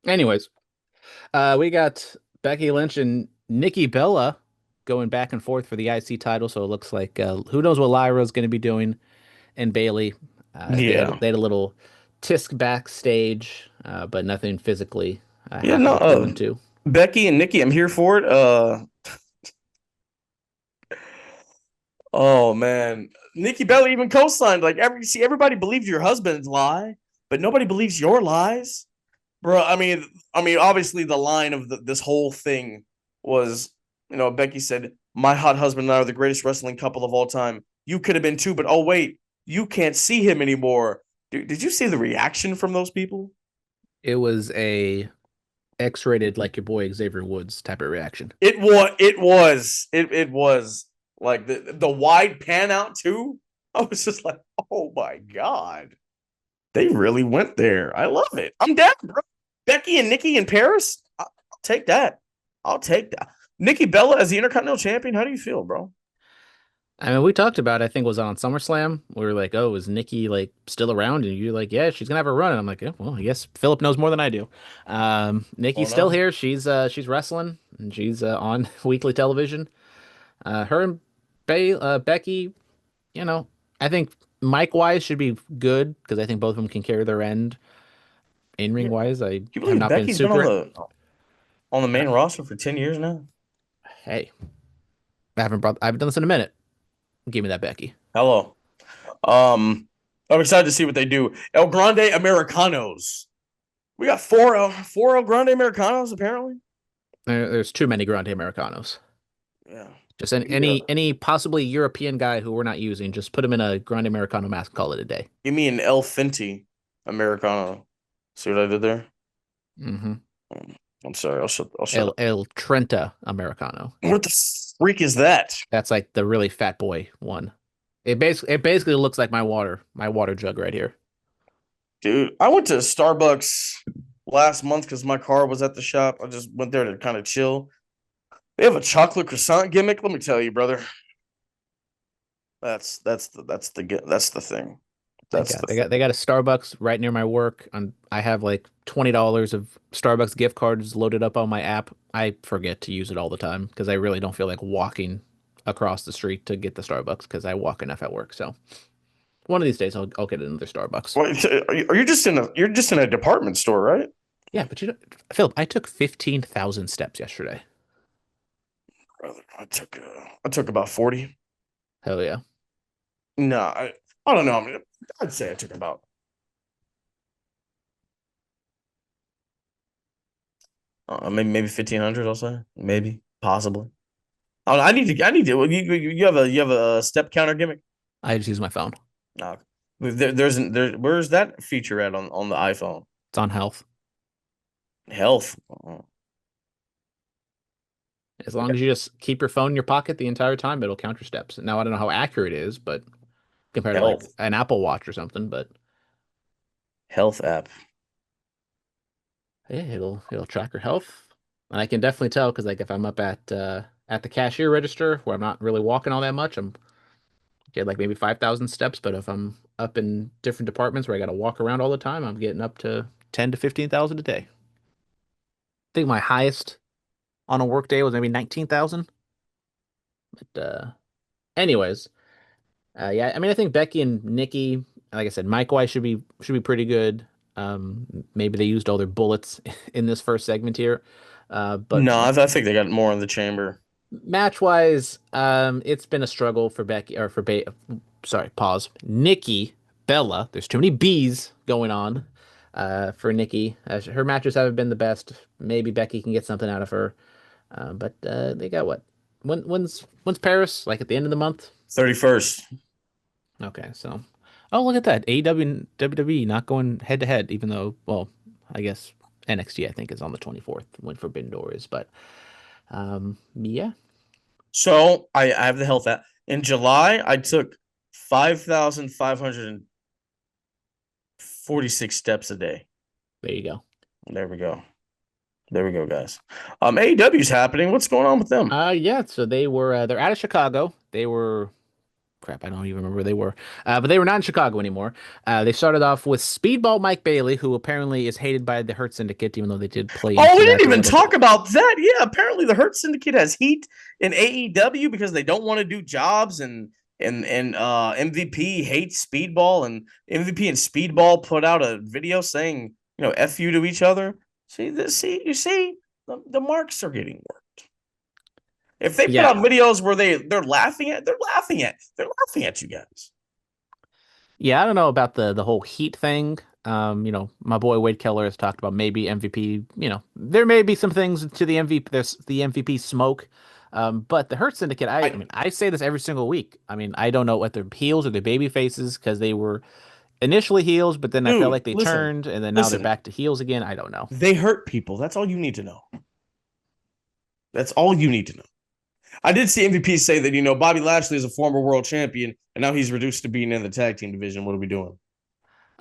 Anyways, we got Becky Lynch and Nikki Bella going back and forth for the IC title. So it looks like who knows what Lyra's going to be doing, and Bailey. Yeah. They had a little tisk backstage, but nothing physically Yeah, happened no, between them two. Becky and Nikki, I'm here for it. Oh man, Nikki Bella even co-signed. Like everybody believes your husband's lie, but nobody believes your lies, bro. I mean, obviously the line of this whole thing was, Becky said, "My hot husband and I are the greatest wrestling couple of all time. You could have been too, but oh wait, you can't see him anymore." Dude, did you see the reaction from those people? It was a X-rated like your boy Xavier Woods type of reaction. It was like the wide pan out too. I was just like, oh my god, they really went there. I love it. I'm down, bro. Becky and Nikki in Paris. I'll take that. I'll take that. Nikki Bella as the Intercontinental Champion. How do you feel, bro? I mean, we talked about, I think it was on SummerSlam. We were like, oh, is Nikki like still around? And you're like, yeah, she's gonna have a run. And I'm like, yeah, well, I guess Philip knows more than I do. Oh Nikki's still no. here. She's wrestling and she's on weekly television. Her and Becky, you know, I think mic wise should be good because I think both of them can carry their end. In ring Yeah. wise, I Can you have believe not been Becky's been on super. the Uh, main roster for 10 years now? hey, I haven't done this in a minute. Give me that Becky. Hello. I'm excited to see what they do. El Grande Americanos. We got four El Grande Americanos apparently. There's too many Grande Americanos. Yeah. Just Yeah. any possibly European guy who we're not using, just put him in a Grande Americano mask and call it a day. Give me an El Fenty Americano. See what I did there? Mm-hmm. I'm sorry. I'll shut up. El Trenta Americano. What the freak is that? That's like the really fat boy one. It basically looks like my water jug right here. Dude, I went to Starbucks last month because my car was at the shop. I just went there to kind of chill. They have a chocolate croissant gimmick. Let me tell you, brother. That's the thing. That's the They got a Starbucks right near my work. I have like $20 of Starbucks gift cards loaded up on my app. I forget to use it all the time because I really don't feel like walking across the street to get the Starbucks because I walk enough at work. So one of these days I'll get another Starbucks. Wait, are you just in a department store, right? Yeah, but Philip, I took 15,000 steps yesterday. Brother, I took about 40. Hell yeah. No, I don't know. I mean, I'd say I took about maybe 1,500. I'll say maybe possibly. Oh, I need to. You have a step counter gimmick. I just use my phone. No, where's that feature at on the iPhone? It's on health. Health. Oh, As long as you just keep your phone in your pocket the entire time, it'll count your steps. Now I don't know how accurate it is, but compared to like health an Apple Watch or something, but health app. yeah, it'll track your health. And I can definitely tell because like if I'm up at the cashier register where I'm not really walking all that much, I'm get like maybe 5,000 steps. But if I'm up in different departments where I got to walk around all the time, I'm getting up to 10 to 15,000 a day. I think my highest on a work day was maybe 19,000. But anyways, yeah, I mean I think Becky and Nikki, like I said, Mike Wise should be pretty good. Maybe they used all their bullets in this first segment here. But No, I think they got more in the chamber. match wise, it's been a struggle for Becky or for sorry, pause. Nikki Bella. There's too many B's going on. For Nikki, her matches haven't been the best. Maybe Becky can get something out of her. But they got what? When's Paris? Like at the end of the month? 31st. Okay, so oh look at that. AEW and WWE not going head to head, even though well, I guess NXT I think is on the 24th when Forbidden Door is, but yeah. So I have the health app. In July, I took 5,546 steps a day. There you go. There we go. There we go, guys. AEW's happening. What's going on with them? Yeah, so they're out of Chicago. They were crap, I don't even remember where they were. But they were not in Chicago anymore. They started off with Speedball Mike Bailey, who apparently is hated by the Hurt Syndicate, even though they did play Oh, into we that didn't a even little bit. talk about that. Yeah, apparently the Hurt Syndicate has heat in AEW because they don't want to do jobs, and MVP hates Speedball, and MVP and Speedball put out a video saying, F you to each other. The marks are getting worked. If they put Yeah. out videos where they're laughing at you guys. Yeah, I don't know about the whole heat thing. My boy Wade Keller has talked about maybe MVP, there may be some things to the MVP, there's the MVP smoke. But the Hurt Syndicate, I mean, I say this every single week. I mean, I don't know what their heels or their baby faces because they were initially heels, but then I felt Dude, like they turned and then now they're back to heels again. I don't know. They hurt people. That's all you need to know. That's all you need to know. I did see MVP say that, Bobby Lashley is a former world champion, and now he's reduced to being in the tag team division. What are we doing?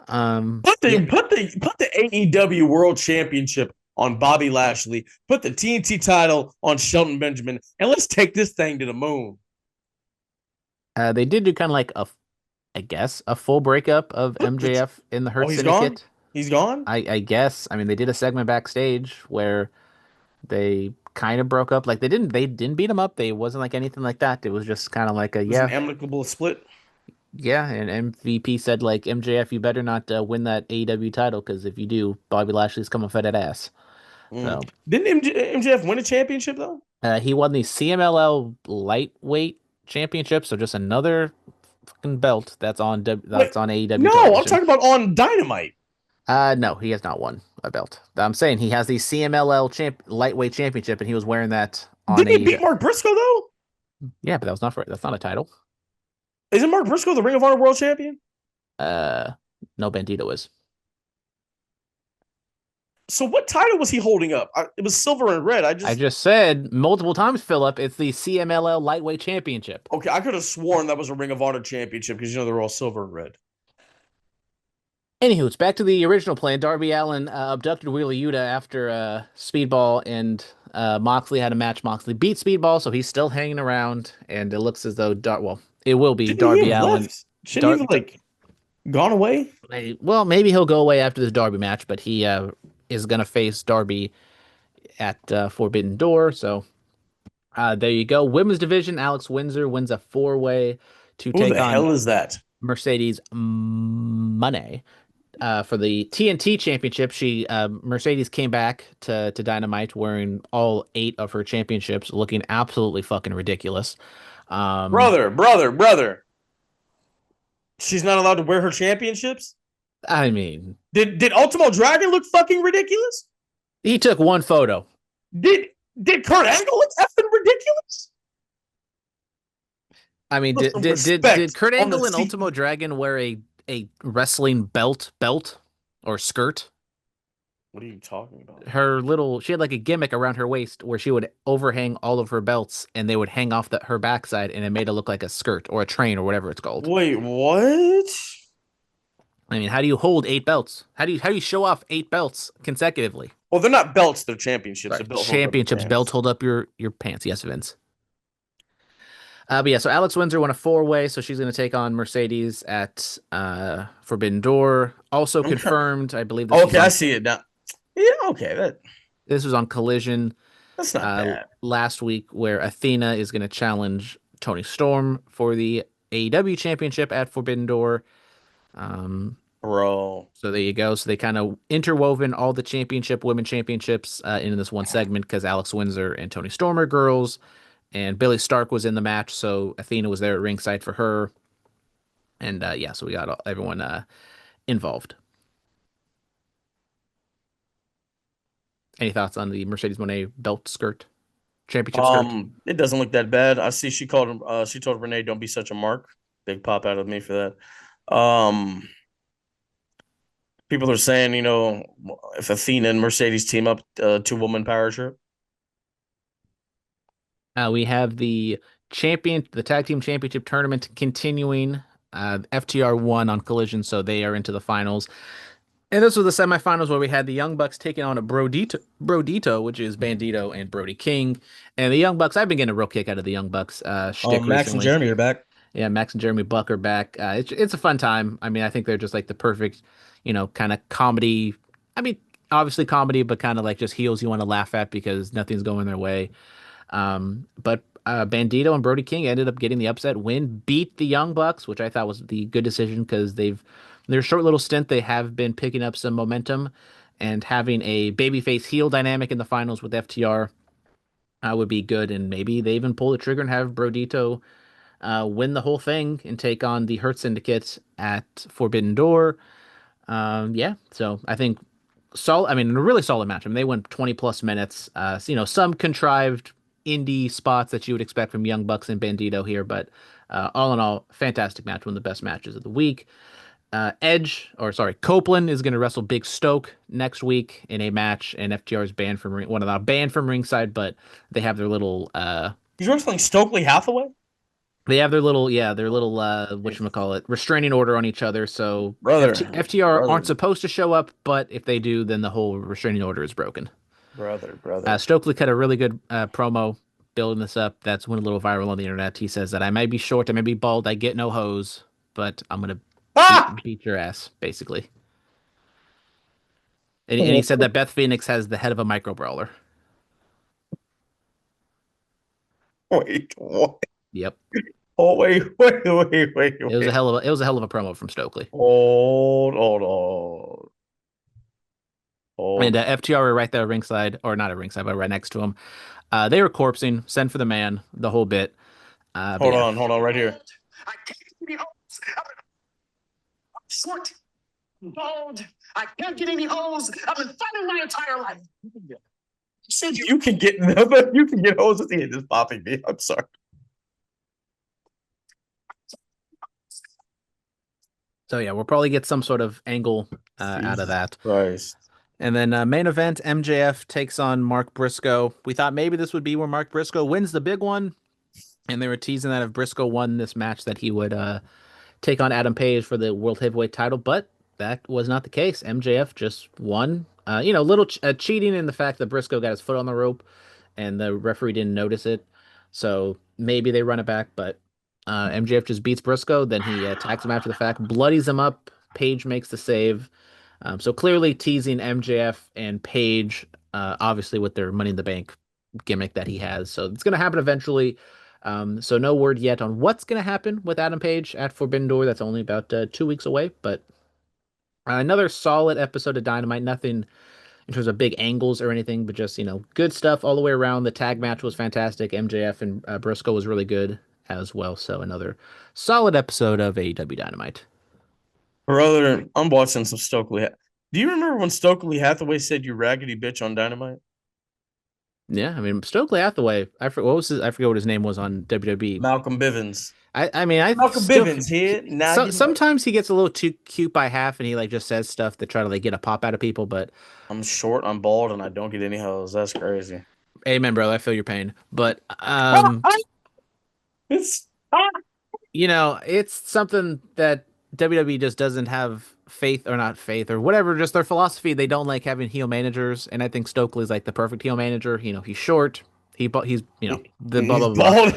Put the AEW World Championship on Bobby Lashley. Put the TNT title on Shelton Benjamin, and let's take this thing to the moon. They did do kind of like I guess, a full breakup of MJF in the Hurt Syndicate. Gone? He's gone? I guess. I mean, they did a segment backstage where they kind of broke up. Like they didn't beat him up. They wasn't like anything like that. It was just kind of like an amicable split. Yeah, and MVP said like MJF, you better not win that AEW title because if you do, Bobby Lashley's coming for that ass. So didn't MJF win a championship though? He won the CMLL lightweight championship, so just another fucking belt that's on AEW. No, television. I'm talking about on Dynamite. No, he has not won a belt. I'm saying he has the CMLL lightweight championship, and he was wearing that on. Didn't he beat Mark Briscoe though? Yeah, but that's not a title. Isn't Mark Briscoe the Ring of Honor World Champion? No, Bandito is. So what title was he holding up? It was silver and red. I just said multiple times, Phillip. It's the CMLL lightweight championship. Okay, I could have sworn that was a Ring of Honor championship because they're all silver and red. Anywho, it's back to the original plan. Darby Allin abducted Wheeler Yuta after Speedball and Moxley had a match. Moxley beat Speedball, so he's still hanging around, and it looks as though it will be Darby Allin. Shouldn't he have gone away? Well, maybe he'll go away after this Darby match, but he is going to face Darby at Forbidden Door. So there you go. Women's division, Alex Windsor wins a 4-way to take on. Who the hell is that? Mercedes Moné. For the TNT championship, Mercedes came back to Dynamite wearing all 8 of her championships, looking absolutely fucking ridiculous. Brother. She's not allowed to wear her championships? I mean, did Ultimo Dragon look fucking ridiculous? He took one photo. Did Kurt Angle look effing ridiculous? I mean, did Kurt Angle and Ultimo Dragon wear a wrestling belt or skirt? What are you talking about? She had like a gimmick around her waist where she would overhang all of her belts and they would hang off her backside and it made it look like a skirt or a train or whatever it's called. Wait, what? I mean, how do you hold 8 belts? How do you show off 8 belts consecutively? Well, they're not belts, they're championships. Championships, belts hold up your pants. Yes, Vince. But yeah, so Alex Windsor won a 4-way, so she's going to take on Mercedes at Forbidden Door. Also confirmed, I believe. I see it now. Yeah, okay. This was on Collision. That's not bad. Last week, where Athena is going to challenge Toni Storm for the AEW Championship at Forbidden Door. Bro. So there you go. So they kind of interwoven all the women championships into this one segment because Alex Windsor and Toni Storm are girls. And Billy Stark was in the match, so Athena was there at ringside for her. And so we got everyone involved. Any thoughts on the Mercedes Moné belt skirt? Championship skirt? It doesn't look that bad. I see she told Renee, don't be such a mark. Big pop out of me for that. People are saying, if Athena and Mercedes team up, 2-woman power trip. We have the tag team championship tournament continuing. FTR won on Collision, so they are into the finals. And this was the semifinals where we had the Young Bucks taking on a Brodito, which is Bandito and Brody King. And the Young Bucks, I've been getting a real kick out of the Young Bucks shtick Max and recently. Jeremy are back. Yeah, Max and Jeremy Buck are back. It's a fun time. I mean, I think they're just like the perfect, kind of comedy. I mean, obviously comedy, but kind of like just heels you want to laugh at because nothing's going their way. But Bandito and Brody King ended up getting the upset win, beat the Young Bucks, which I thought was the good decision because their short little stint, they have been picking up some momentum and having a babyface heel dynamic in the finals with FTR would be good. And maybe they even pull the trigger and have Brodito win the whole thing and take on the Hurt Syndicate at Forbidden Door. Yeah, so I think I mean, a really solid match. I mean, they went 20 plus minutes. Some contrived indie spots that you would expect from Young Bucks and Bandito here, but all in all, fantastic match. One of the best matches of the week. Copeland is going to wrestle Big Stoke next week in a match, and FTR is banned from banned from ringside, but they have their little He's wrestling Stokely Hathaway. they have their little whatchamacallit restraining order on each other. So Brother, FTR aren't supposed to show up, but if they do, then the whole restraining order is broken. Brother. Stokely cut a really good promo building this up. That's went a little viral on the internet. He says that I may be short, I may be bald, I get no hose, but I'm gonna beat your ass, basically. And he said that Beth Phoenix has the head of a micro brawler. Wait, what? Yep. Oh, wait. It was a hell of a promo from Stokely. Hold on. And FTR were right there ringside, or not at ringside, but right next to him. They were corpsing, send for the man, the whole bit. Hold on, right here. I can't get any hoes. I'm short, bald. I can't get any hoes. I've been fighting my entire life. Said you can get hoes at the end. Just popping me. I'm sorry. So yeah, we'll probably get some sort of angle out of that. Christ. And then main event, MJF takes on Mark Briscoe. We thought maybe this would be where Mark Briscoe wins the big one. And they were teasing that if Briscoe won this match that he would take on Adam Page for the World Heavyweight title. But that was not the case. MJF just won. Little cheating in the fact that Briscoe got his foot on the rope and the referee didn't notice it. So maybe they run it back. But MJF just beats Briscoe. Then he attacks him after the fact, bloodies him up. Page makes the save. So clearly teasing MJF and Page, obviously with their Money in the Bank gimmick that he has. So it's going to happen eventually. So no word yet on what's going to happen with Adam Page at Forbidden Door. That's only about 2 weeks away. But another solid episode of Dynamite. Nothing in terms of big angles or anything, but just, good stuff all the way around. The tag match was fantastic. MJF and Briscoe was really good as well. So another solid episode of AEW Dynamite. Brother, I'm watching some Stokely. Do you remember when Stokely Hathaway said "you raggedy bitch" on Dynamite? Yeah, I mean Stokely Hathaway. I forget what his name was on WWE. Malcolm Bivens. Malcolm Bivens here. Sometimes he gets a little too cute by half, and he just says stuff to try to get a pop out of people. But I'm short, I'm bald, and I don't get any hoes. That's crazy. Amen, bro. I feel your pain. But it's it's something that WWE just doesn't have faith or whatever, just their philosophy. They don't like having heel managers, and I think Stokely's like the perfect heel manager. He's short. He's the blah blah blah.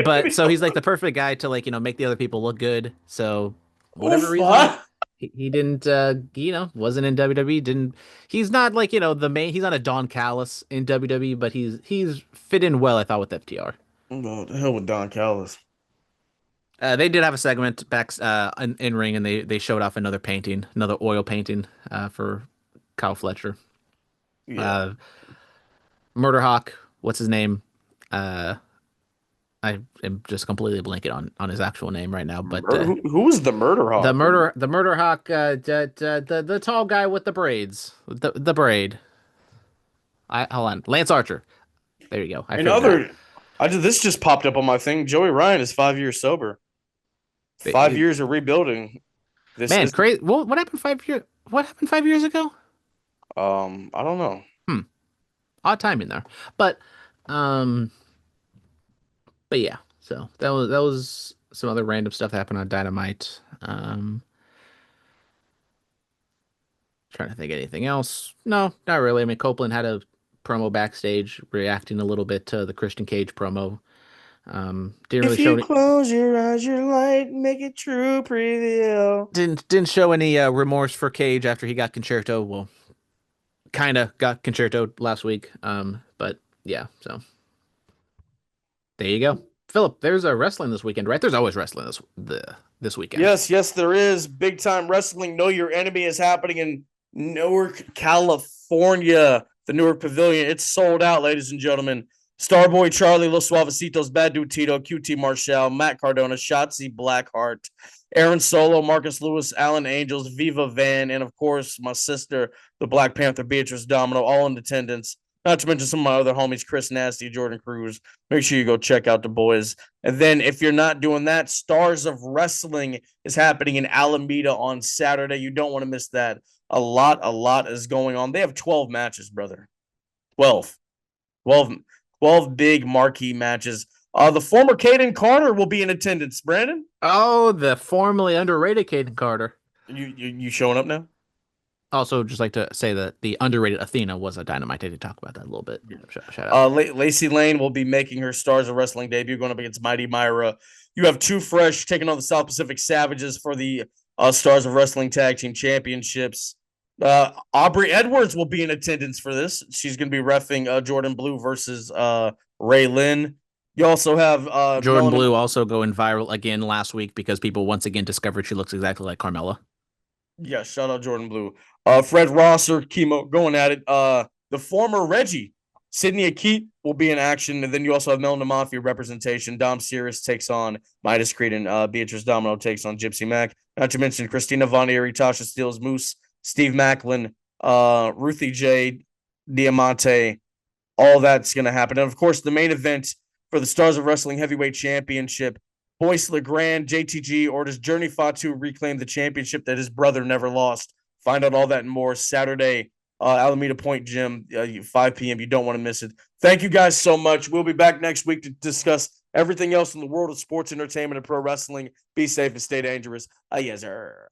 But so he's like the perfect guy to make the other people look good. So whatever reason he didn't wasn't in WWE. He's not the main. He's not a Don Callis in WWE, but he's fit in well, I thought, with FTR. Oh, the hell with Don Callis. They did have a segment back in ring, and they showed off another oil painting for Kyle Fletcher. Yeah. Murder Hawk, what's his name? I am just completely blanking on his actual name right now. But who was the Murder Hawk? The Murder Hawk, the tall guy with the braids, the braid. Hold on, Lance Archer. There you go. This just popped up on my thing. Joey Ryan is 5 years sober. 5 years of rebuilding. Crazy. What happened 5 years? What happened 5 years ago? I don't know. Odd timing there, but yeah. So that was some other random stuff that happened on Dynamite. Trying to think of anything else. No, not really. I mean, Copeland had a promo backstage reacting a little bit to the Christian Cage promo. Didn't really If show you any, close your eyes, your light, make it true, prevail. didn't show any remorse for Cage after he got Concerto. Well, kind of got Concerto last week. But yeah, so there you go. Philip, there's a wrestling this weekend, right? There's always wrestling this weekend. Yes, there is. Big time wrestling. Know Your Enemy is happening in Newark, California. The Newark Pavilion. It's sold out, ladies and gentlemen. Starboy Charlie, Los Suavecitos, Bad Dude Tito, QT Marshall, Matt Cardona, Shotzi Blackheart, Aaron Solo, Marcus Lewis, Alan Angels, Viva Van, and of course, my sister, the Black Panther, Beatrice Domino, all in attendance. Not to mention some of my other homies, Chris Nasty, Jordan Cruz. Make sure you go check out the boys. And then if you're not doing that, Stars of Wrestling is happening in Alameda on Saturday. You don't want to miss that. A lot is going on. They have 12 matches, brother. 12 big marquee matches. The former Caden Carter will be in attendance, Brandon. Oh, the formerly underrated Caden Carter. You showing up now? Also, just like to say that the underrated Athena was a Dynamite. I did talk about that a little bit. Shout out. Lacey Lane will be making her Stars of Wrestling debut, going up against Mighty Myra. You have Too Fresh taking on the South Pacific Savages for the Stars of Wrestling Tag Team Championships. Aubrey Edwards will be in attendance for this. She's going to be reffing Jordan Blue versus Ray Lynn. You also have Jordan Blue also going viral again last week because people once again discovered she looks exactly like Carmella. Yeah, shout out Jordan Blue. Fred Rosser, Chemo going at it. The former Reggie, Sydney Akeet will be in action. And then you also have Melina Mafia representation. Dom Sirius takes on Midas Creed and Beatrice Domino takes on Gypsy Mac. Not to mention Christina Von Eerie, Tasha Steeles, Moose, Steve Macklin, Ruthie J, Diamante. All that's going to happen. And of course, the main event for the Stars of Wrestling Heavyweight Championship, Boyce LeGrand, JTG, or does Journey Fatu reclaim the championship that his brother never lost? Find out all that and more Saturday, Alameda Point Gym, 5 p.m. You don't want to miss it. Thank you guys so much. We'll be back next week to discuss everything else in the world of sports, entertainment, and pro wrestling. Be safe and stay dangerous. Yes, sir.